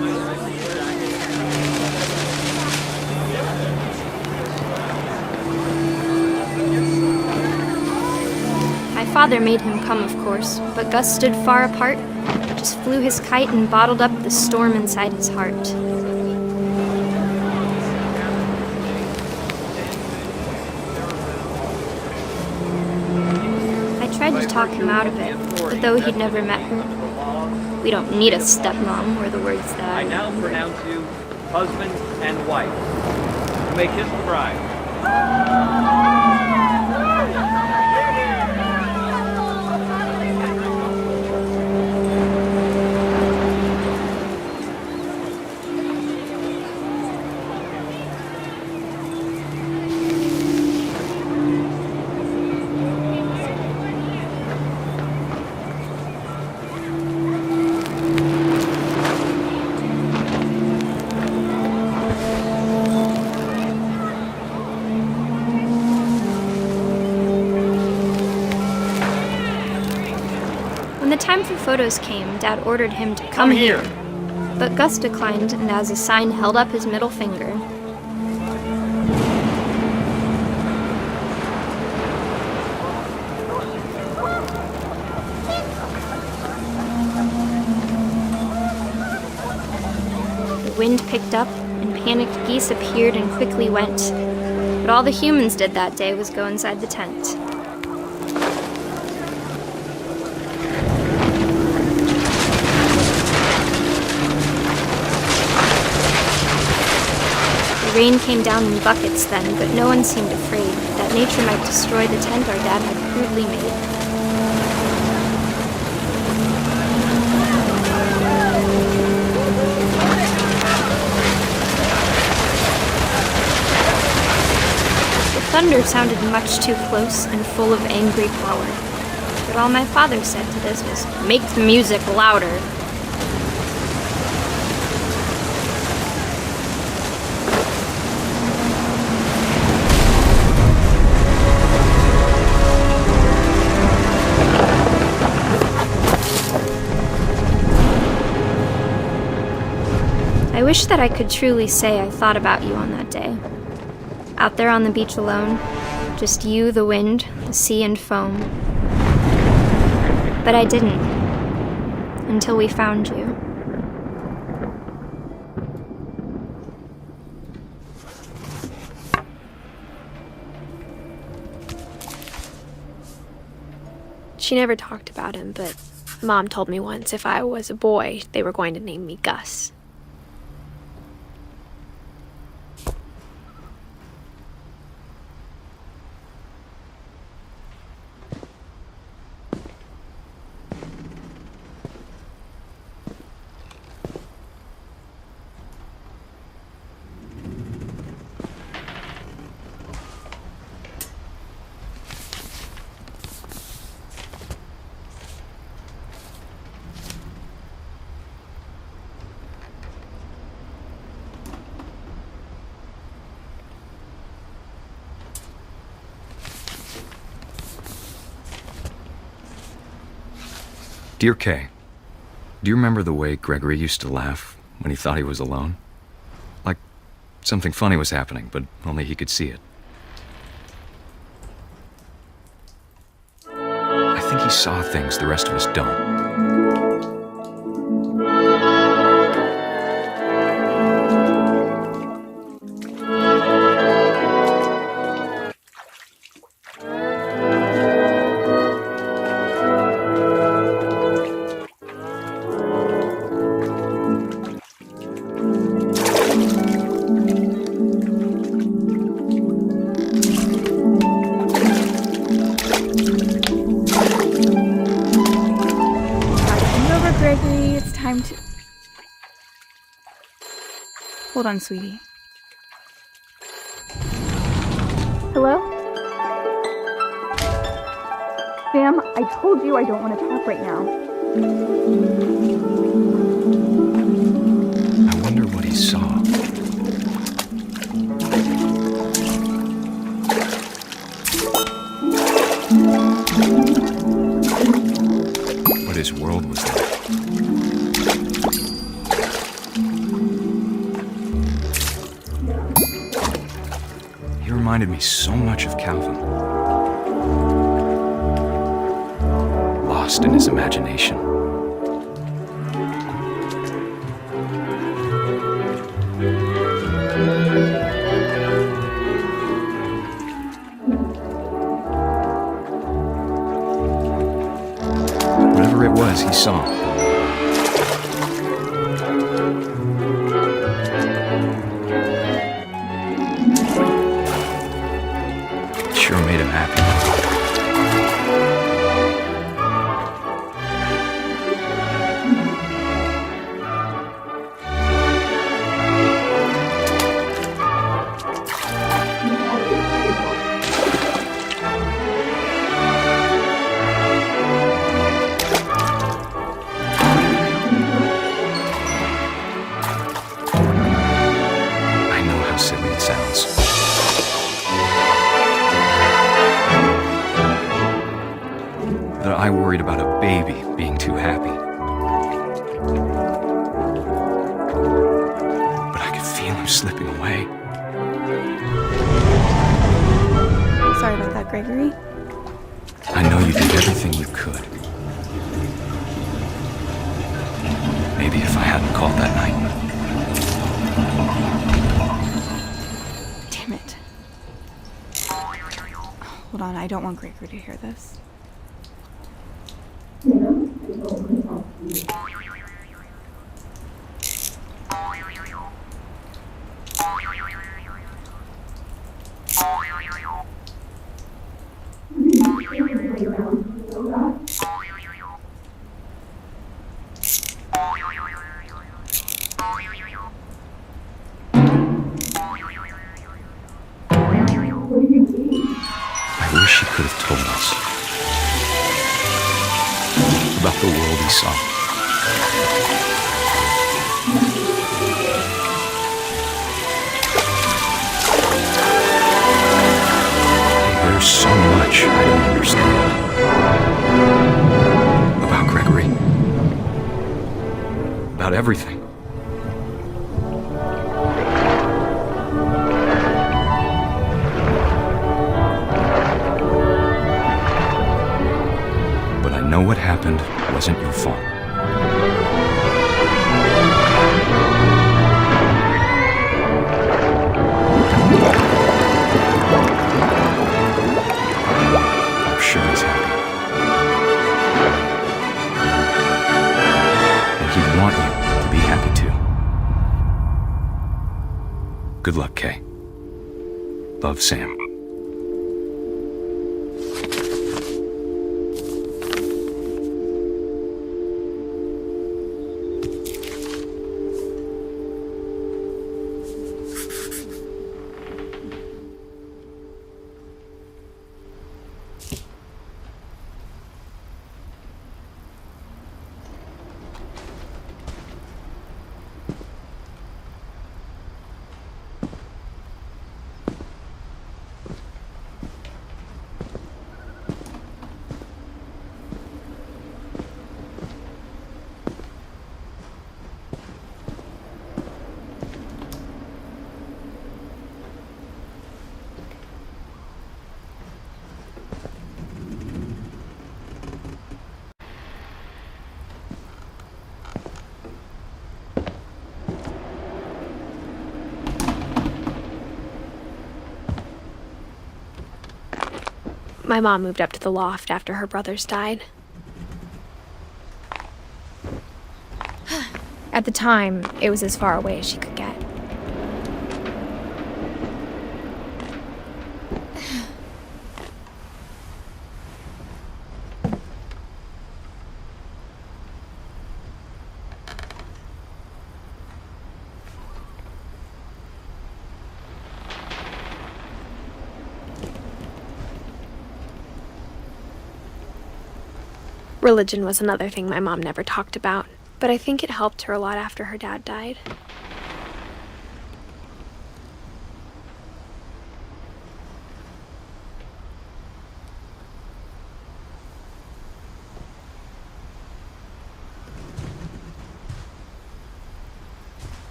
My father made him come, of course, but Gus stood far apart, just flew his kite and bottled up the storm inside his heart. I tried to talk him out of it, but though he'd never met her, we don't need a stepmom were the words that I now pronounce you husband and wife. You may kiss the bride. When the time for photos came, Dad ordered him to come here. But Gus declined and as a sign held up his middle finger. The wind picked up and panicked geese appeared and quickly went. But all the humans did that day was go inside the tent. The rain came down in buckets then, but no one seemed afraid that nature might destroy the tent our dad had crudely made. The thunder sounded much too close and full of angry power. But all my father said to this was, "Make the music louder." I wish that I could truly say I thought about you on that day. Out there on the beach alone, just you, the wind, the sea and foam. But I didn't, until we found you. She never talked about him, but Mom told me once if I was a boy, they were going to name me Gus. Dear Kay, do you remember the way Gregory used to laugh when he thought he was alone? Like something funny was happening, but only he could see it. I think he saw things the rest of us don't. Gregory, it's time to... Hold on, sweetie. Hello? Sam, I told you I don't want to talk right now. I wonder what he saw. What his world was like. He reminded me so much of Calvin. Lost in his imagination. Whatever it was he saw. It sure made him happy. How silly it sounds. That I worried about a baby being too happy. But I could feel him slipping away. Sorry about that, Gregory. I know you did everything you could. Maybe if I hadn't called that night. Damn it. Hold on, I don't want Gregory to hear this. I wish he could have told us about the world he saw. There's so much I don't understand about Gregory, about everything. But I know what happened wasn't your fault. I'm sure he's happy. And he'd want you to be happy too. Good luck, Kay. Love, Sam. My mom moved up to the loft after her brothers died. At the time, it was as far away as she could get. Religion was another thing my mom never talked about, but I think it helped her a lot after her dad died.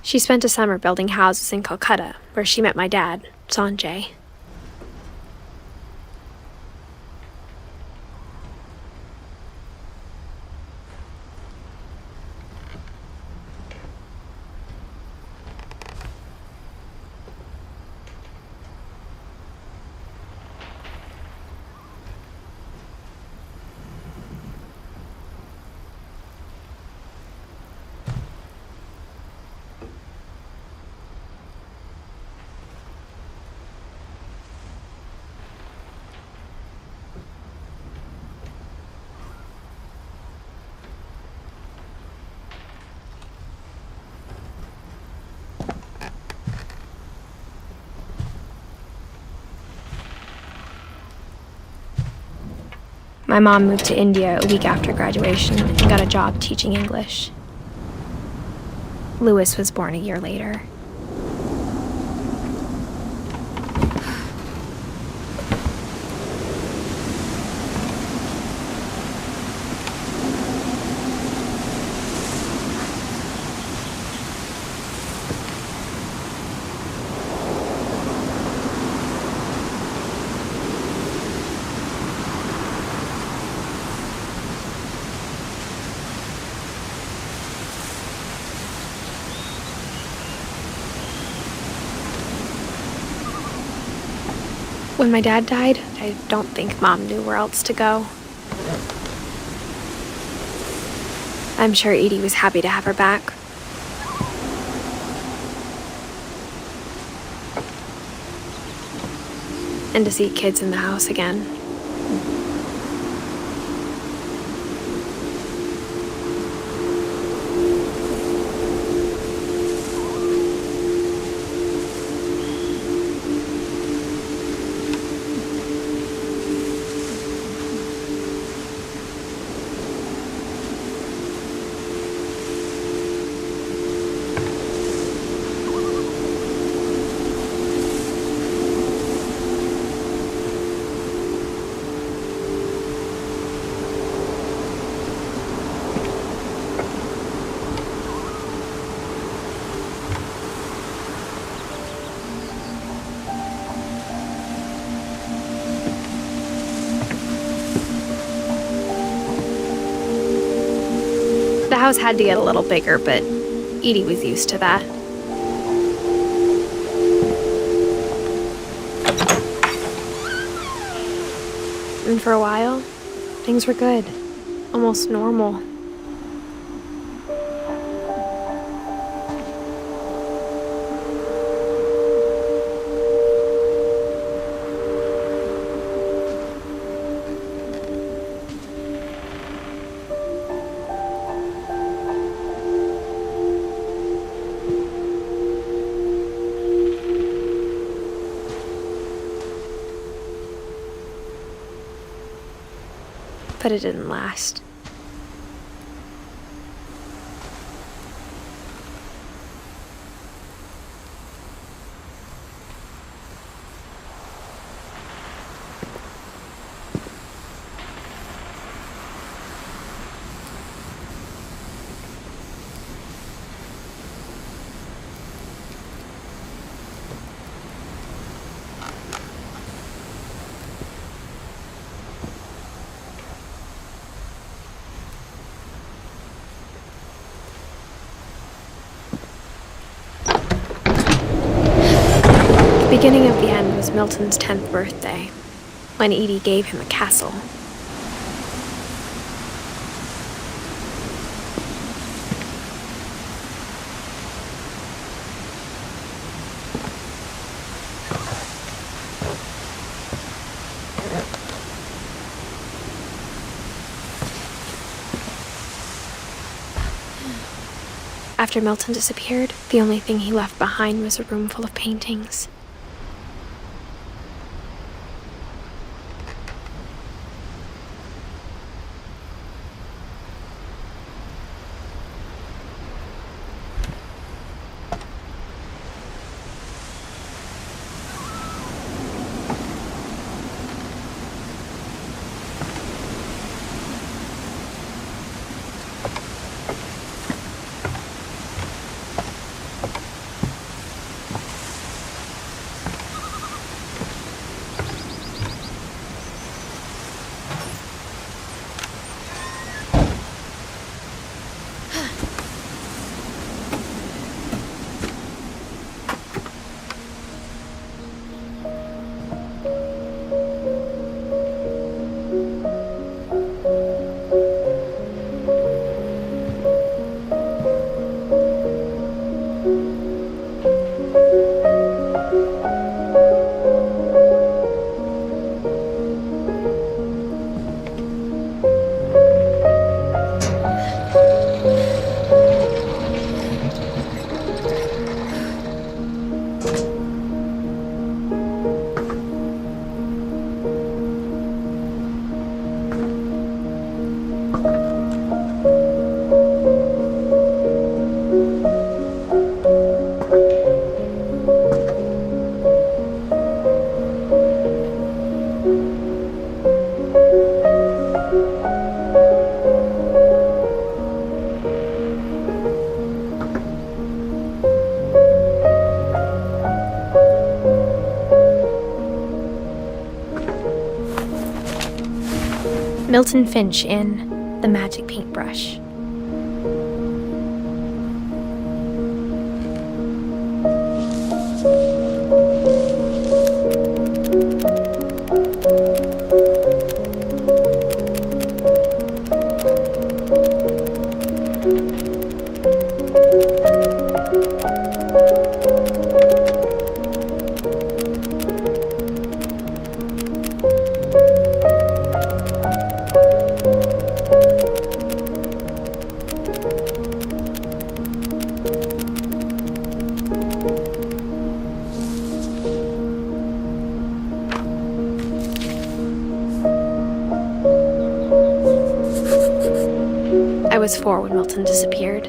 She spent a summer building houses in Calcutta, where she met my dad, Sanjay. My mom moved to India a week after graduation and got a job teaching English. Louis was born a year later. When my dad died, I don't think Mom knew where else to go. I'm sure Edie was happy to have her back. And to see kids in the house again. The house had to get a little bigger, but Edie was used to that. And for a while, things were good. Almost normal. But it didn't last. The beginning of the end was Milton's 10th birthday. when Edie gave him a castle. After Milton disappeared, the only thing he left behind was a room full of paintings. Milton Finch in The Magic Paintbrush. I was 4 when Milton disappeared.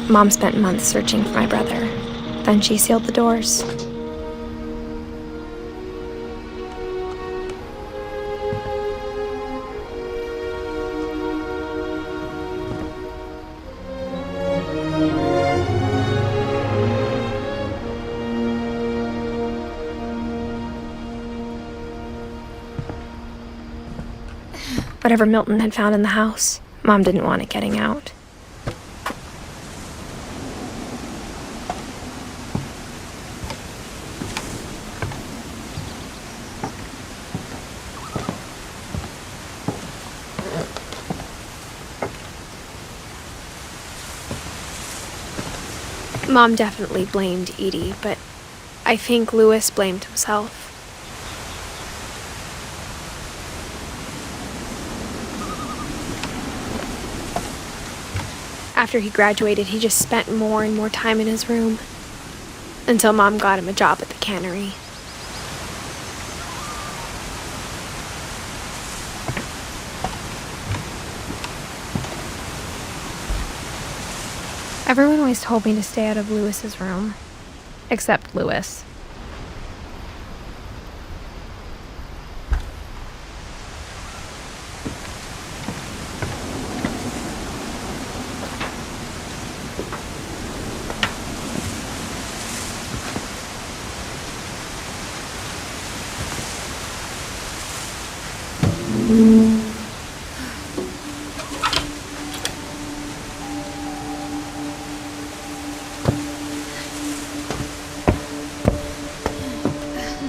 Mom spent months searching for my brother. Then she sealed the doors. Whatever Milton had found in the house, Mom didn't want it getting out. Mom definitely blamed Edie, but I think Louis blamed himself. After he graduated, he just spent more and more time in his room, until Mom got him a job at the cannery. Everyone always told me to stay out of Louis's room, except Louis.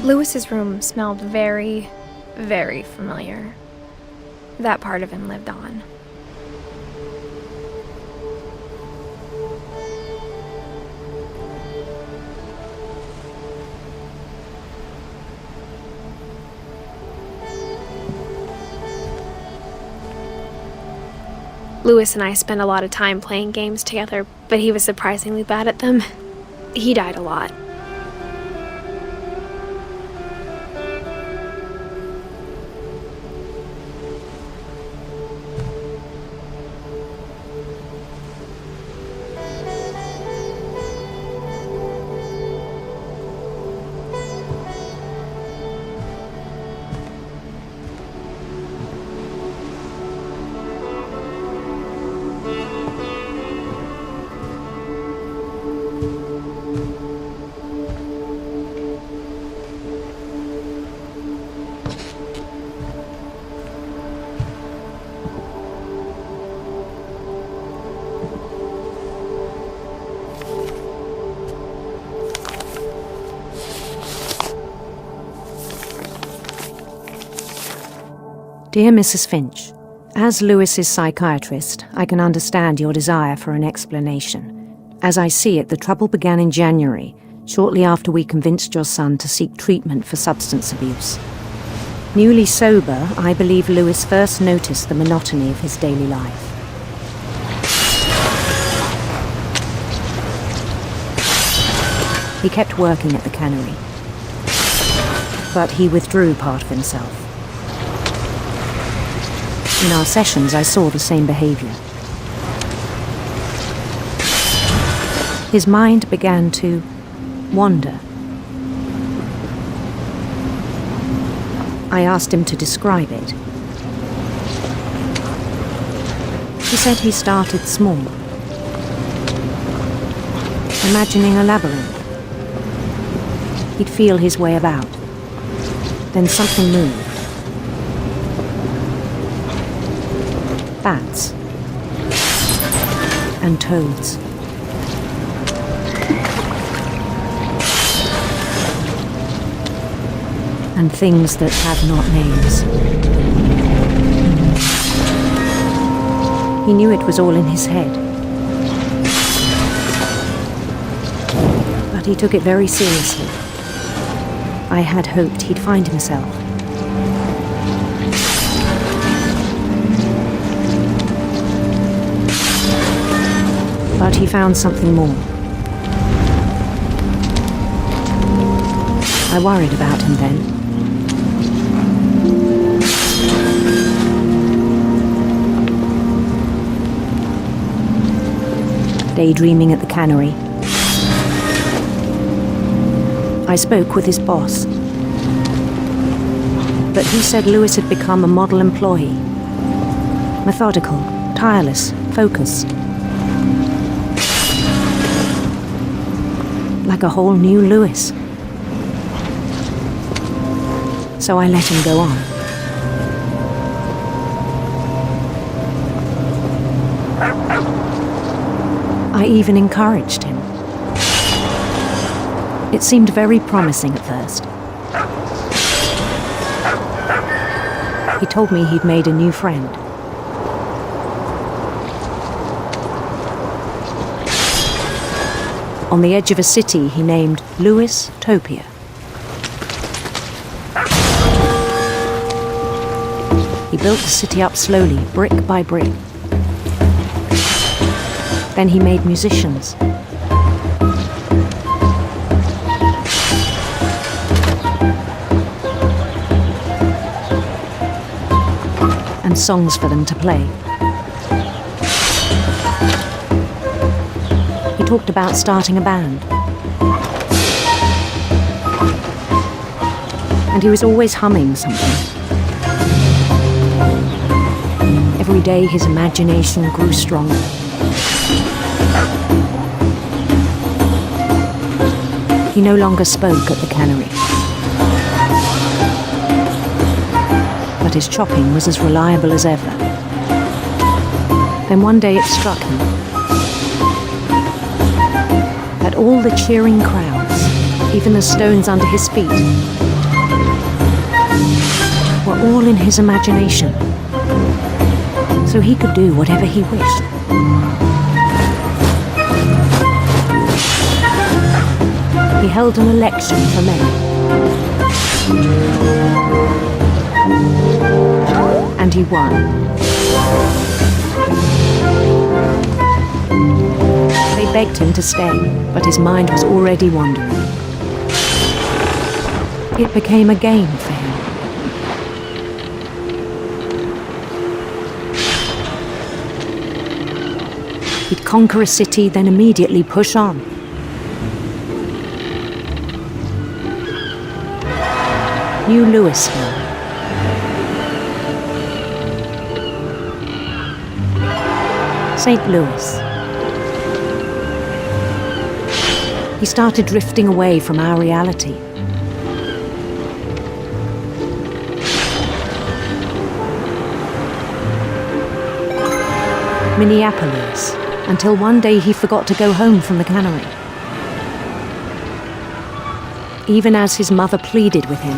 Lewis's room smelled very, very familiar. That part of him lived on. Lewis and I spent a lot of time playing games together, but he was surprisingly bad at them. He died a lot. Dear Mrs. Finch, as Lewis's psychiatrist, I can understand your desire for an explanation. As I see it, the trouble began in January, shortly after we convinced your son to seek treatment for substance abuse. Newly sober, I believe Lewis first noticed the monotony of his daily life. He kept working at the cannery, but he withdrew part of himself. In our sessions, I saw the same behavior. His mind began to wander. I asked him to describe it. He said he started small, imagining a labyrinth. He'd feel his way about. Then something moved. Bats and toads. And things that have not names. He knew it was all in his head. But he took it very seriously. I had hoped he'd find himself. But he found something more. I worried about him then. Daydreaming at the cannery, I spoke with his boss. But he said Lewis had become a model employee. Methodical, tireless, focused. Like a whole new Lewis. So I let him go on. I even encouraged him. It seemed very promising at first. He told me he'd made a new friend. On the edge of a city he named Lewis Topia. He built the city up slowly, brick by brick. Then he made musicians. And songs for them to play. He talked about starting a band. And he was always humming something. Every day his imagination grew stronger. He no longer spoke at the cannery. But his chopping was as reliable as ever. Then one day it struck him that all the cheering crowds, even the stones under his feet, were all in his imagination, so he could do whatever he wished. He held an election for mayor, and he won. They begged him to stay, but his mind was already wandering. It became a game for him. He'd conquer a city, then immediately push on. New Louisville. St. Louis. He started drifting away from our reality. Minneapolis, until one day he forgot to go home from the cannery. Even as his mother pleaded with him,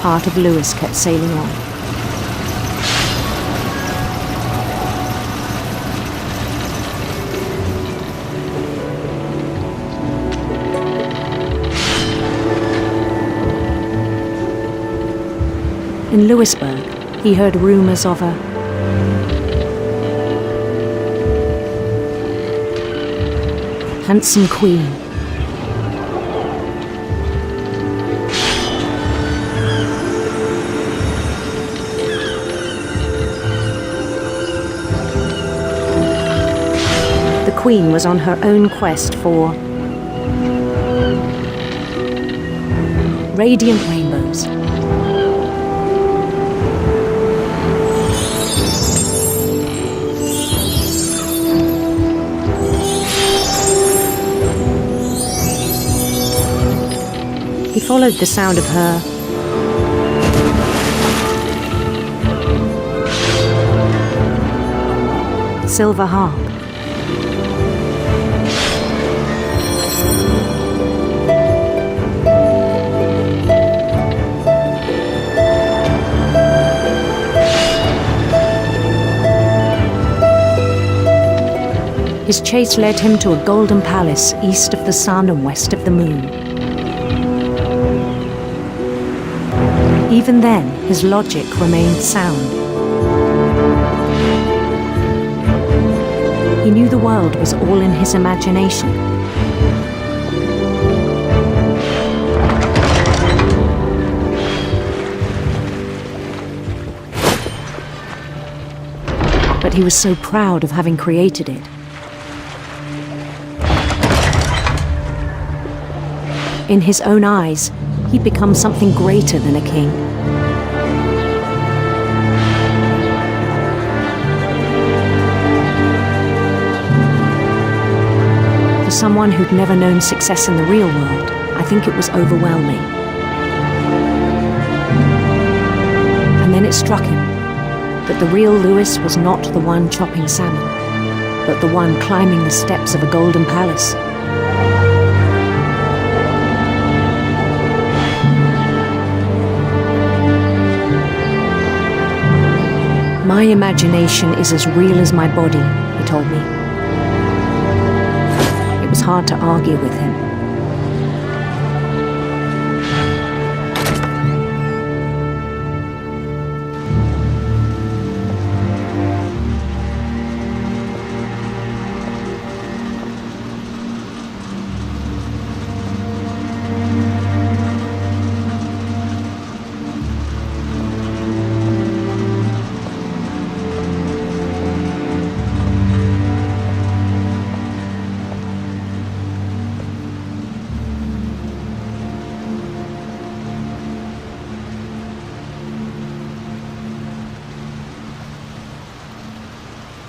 part of Louis kept sailing on. In Louisburg, he heard rumors of a handsome queen. The queen was on her own quest for radiant rainbows. He followed the sound of her silver harp. His chase led him to a golden palace east of the sun and west of the moon. Even then, his logic remained sound. He knew the world was all in his imagination. But he was so proud of having created it. In his own eyes, he'd become something greater than a king. For someone who'd never known success in the real world, I think it was overwhelming. And then it struck him that the real Louis was not the one chopping salmon, but the one climbing the steps of a golden palace. My imagination is as real as my body, he told me. It was hard to argue with him.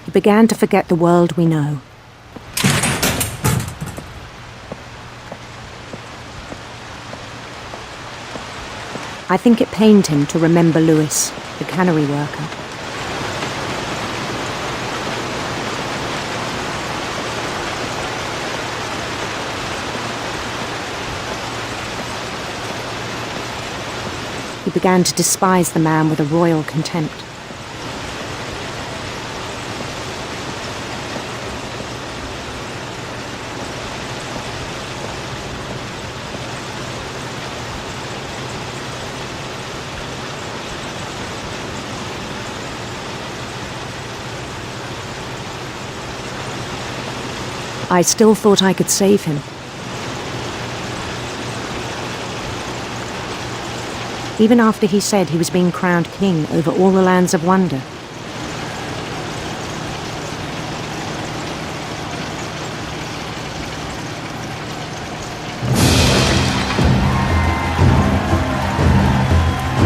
He began to forget the world we know. I think it pained him to remember Louis. the cannery worker. He began to despise the man with a royal contempt. I still thought I could save him. Even after he said he was being crowned king over all the lands of wonder.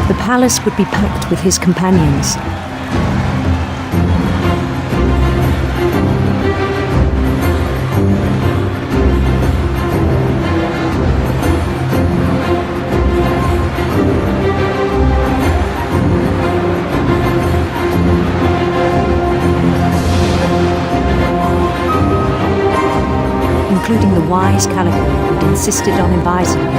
The palace would be packed with his companions. Including the wise Calico who'd insisted on advising me.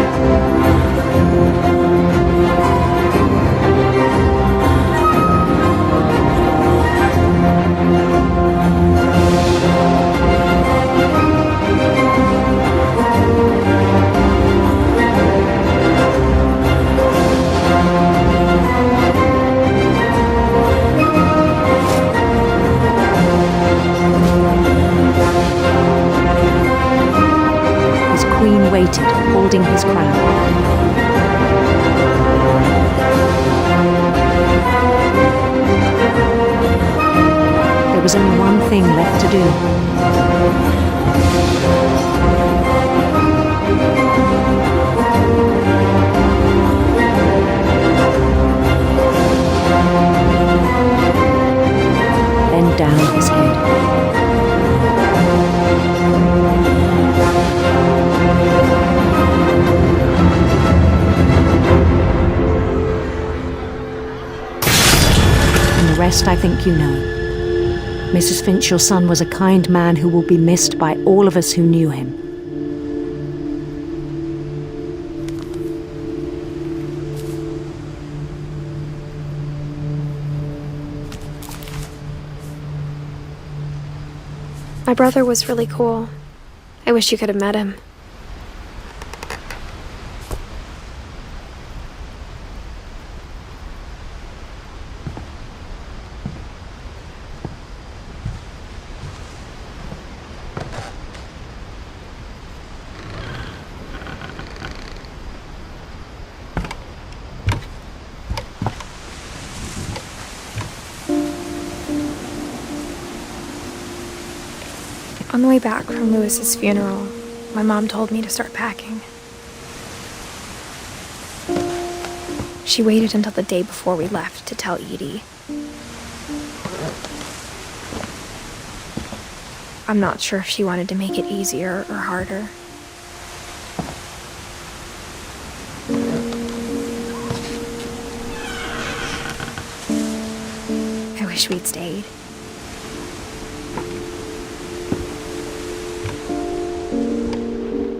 Waited, holding his crown. There was only one thing left to do. Bend down his head. The rest I think you know. Mrs. Finch, your son was a kind man who will be missed by all of us who knew him. My brother was really cool. I wish you could have met him. On the way back from Lewis's funeral, my mom told me to start packing. She waited until the day before we left to tell Edie. I'm not sure if she wanted to make it easier or harder. I wish we'd stayed.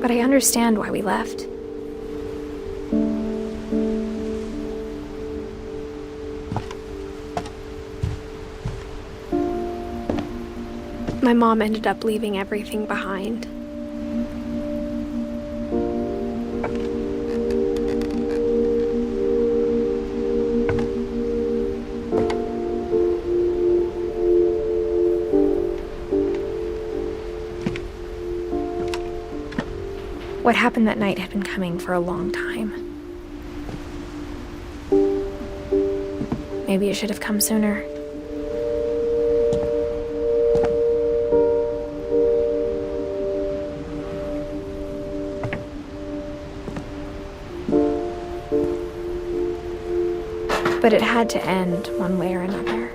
But I understand why we left. My mom ended up leaving everything behind. What happened that night had been coming for a long time. Maybe it should have come sooner. But it had to end one way or another.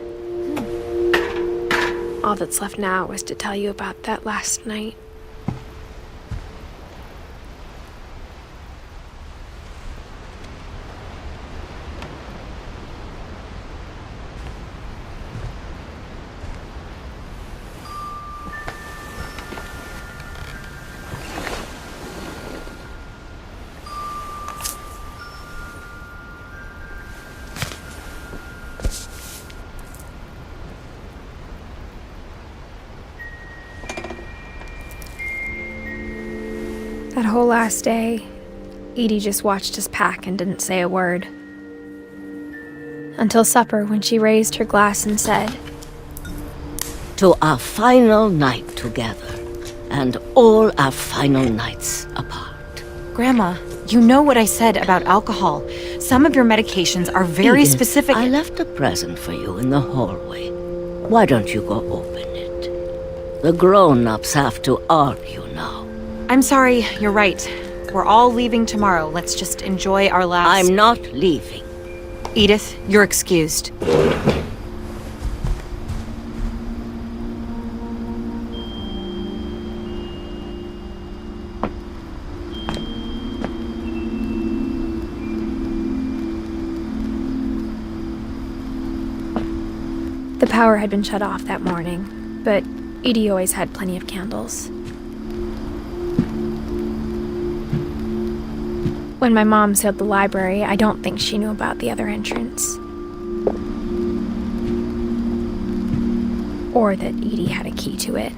All that's left now is to tell you about that last night. That whole last day, Edie just watched us pack and didn't say a word. Until supper, when she raised her glass and said, "To our final night together, and all our final nights apart." Grandma, you know what I said about alcohol. Some of your medications are very Edith, specific. I left a present for you in the hallway. Why don't you go open it? The grown-ups have to argue now. I'm sorry, you're right. We're all leaving tomorrow. Let's just enjoy our last... I'm not leaving. Edith, you're excused. The power had been shut off that morning, but Edie always had plenty of candles. When my mom sealed the library, I don't think she knew about the other entrance. Or that Edie had a key to it.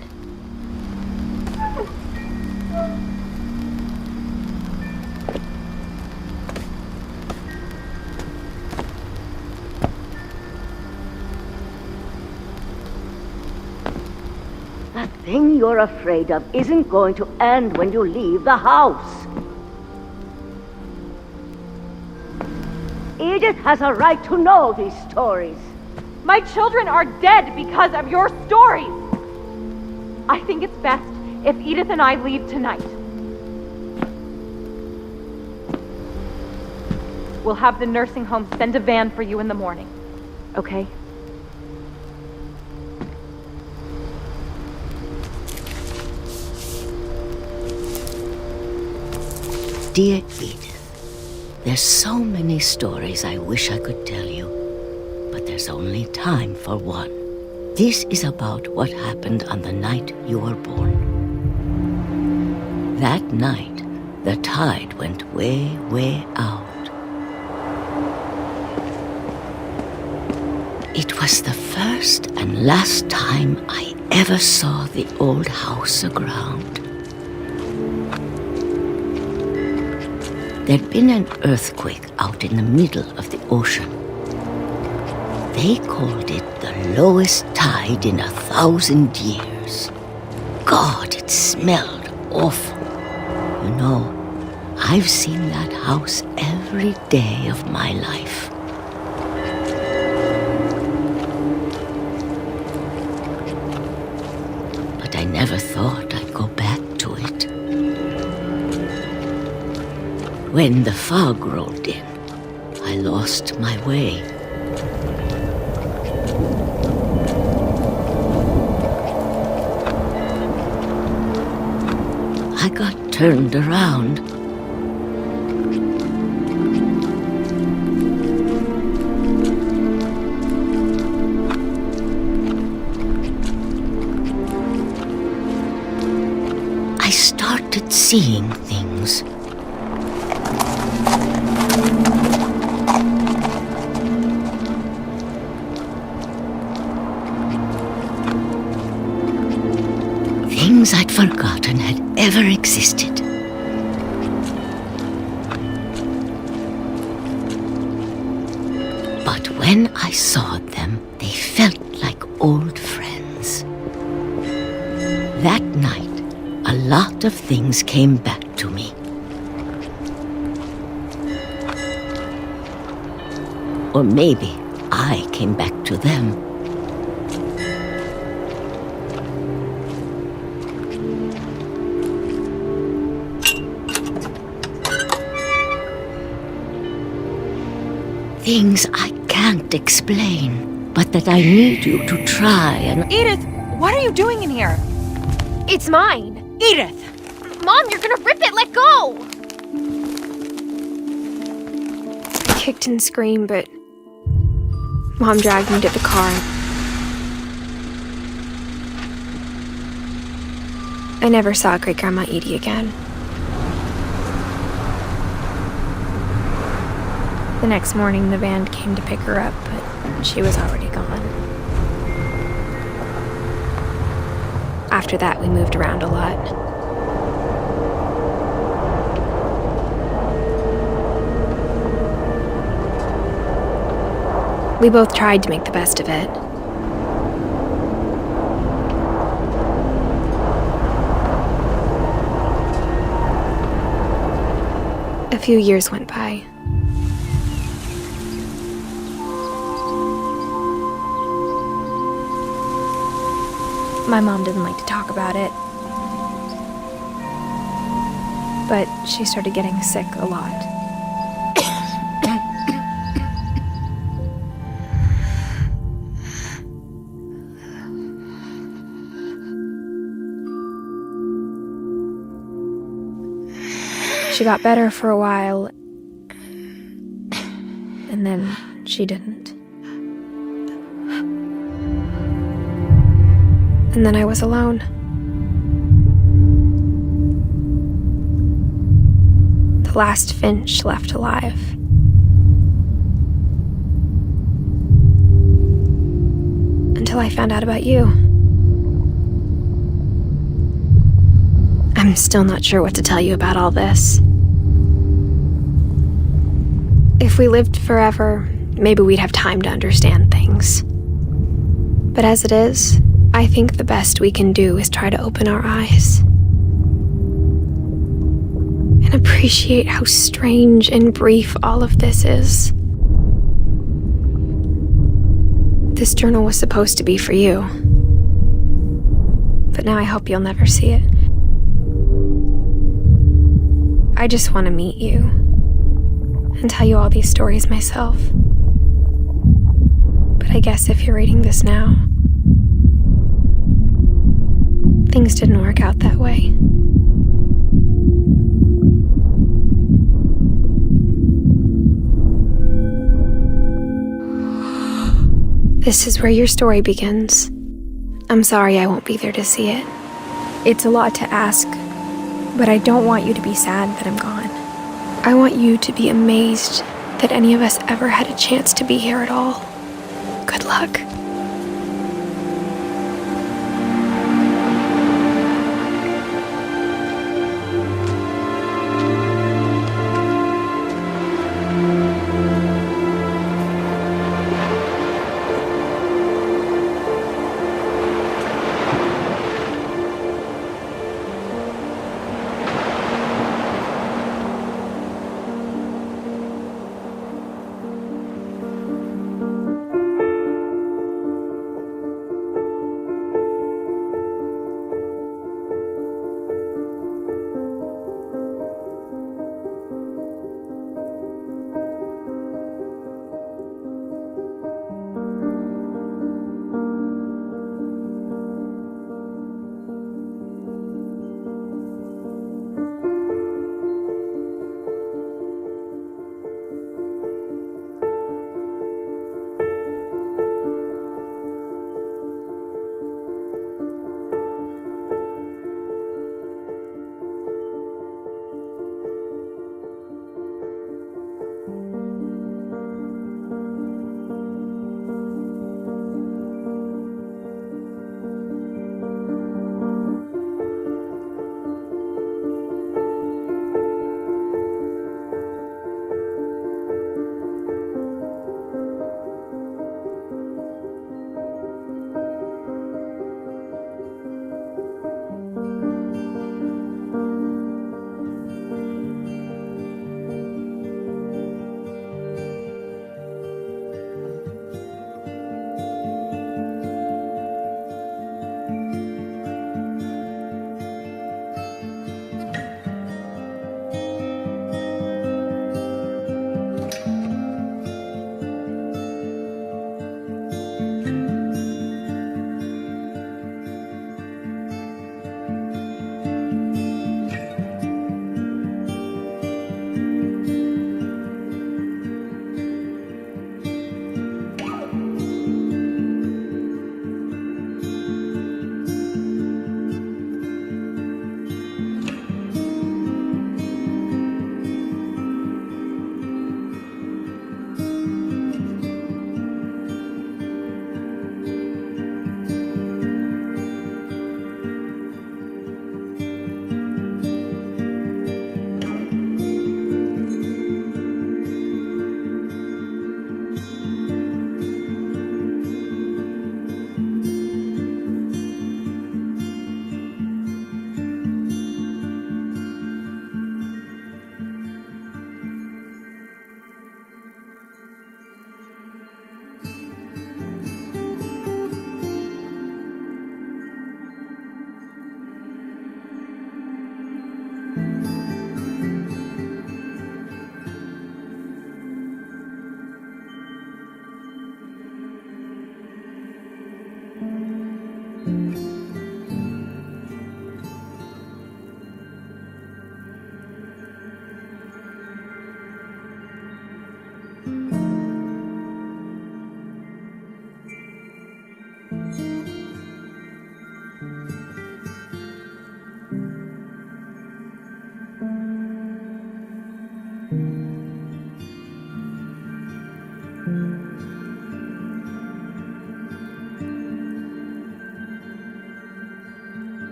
That thing you're afraid of isn't going to end when you leave the house. Edith has a right to know these stories. My children are dead because of your stories. I think it's best if Edith and I leave tonight. We'll have the nursing home send a van for you in the morning, okay? Dear Edith, there's so many stories I wish I could tell you, but there's only time for one. This is about what happened on the night you were born. That night, the tide went way, way out. It was the first and last time I ever saw the old house aground. There'd been an earthquake out in the middle of the ocean. They called it the lowest tide in 1,000 years. God, it smelled awful. You know, I've seen that house every day of my life. But I never thought I'd go back to it. When the fog rolled in, I lost my way. I got turned around. I started seeing things. Things I'd forgotten had ever existed. But when I saw them, they felt like old friends. That night, a lot of things came back to me. Or maybe I came back to them. Things I can't explain, but that I need you to try and... Edith, what are you doing in here? It's mine. Edith! Mom, you're gonna rip it! Let go! I kicked and screamed, but Mom dragged me to the car. I never saw Great-Grandma Edie again. The next morning, the van came to pick her up, but she was already gone. After that, we moved around a lot. We both tried to make the best of it. A few years went by. My mom didn't like to talk about it, but she started getting sick a lot. She got better for a while, and then she didn't. And then I was alone. The last Finch left alive. Until I found out about you. I'm still not sure what to tell you about all this. If we lived forever, maybe we'd have time to understand things. But as it is, I think the best we can do is try to open our eyes and appreciate how strange and brief all of this is. This journal was supposed to be for you, but now I hope you'll never see it. I just want to meet you and tell you all these stories myself. But I guess if you're reading this now, things didn't work out that way. This is where your story begins. I'm sorry I won't be there to see it. It's a lot to ask, but I don't want you to be sad that I'm gone. I want you to be amazed that any of us ever had a chance to be here at all. Good luck.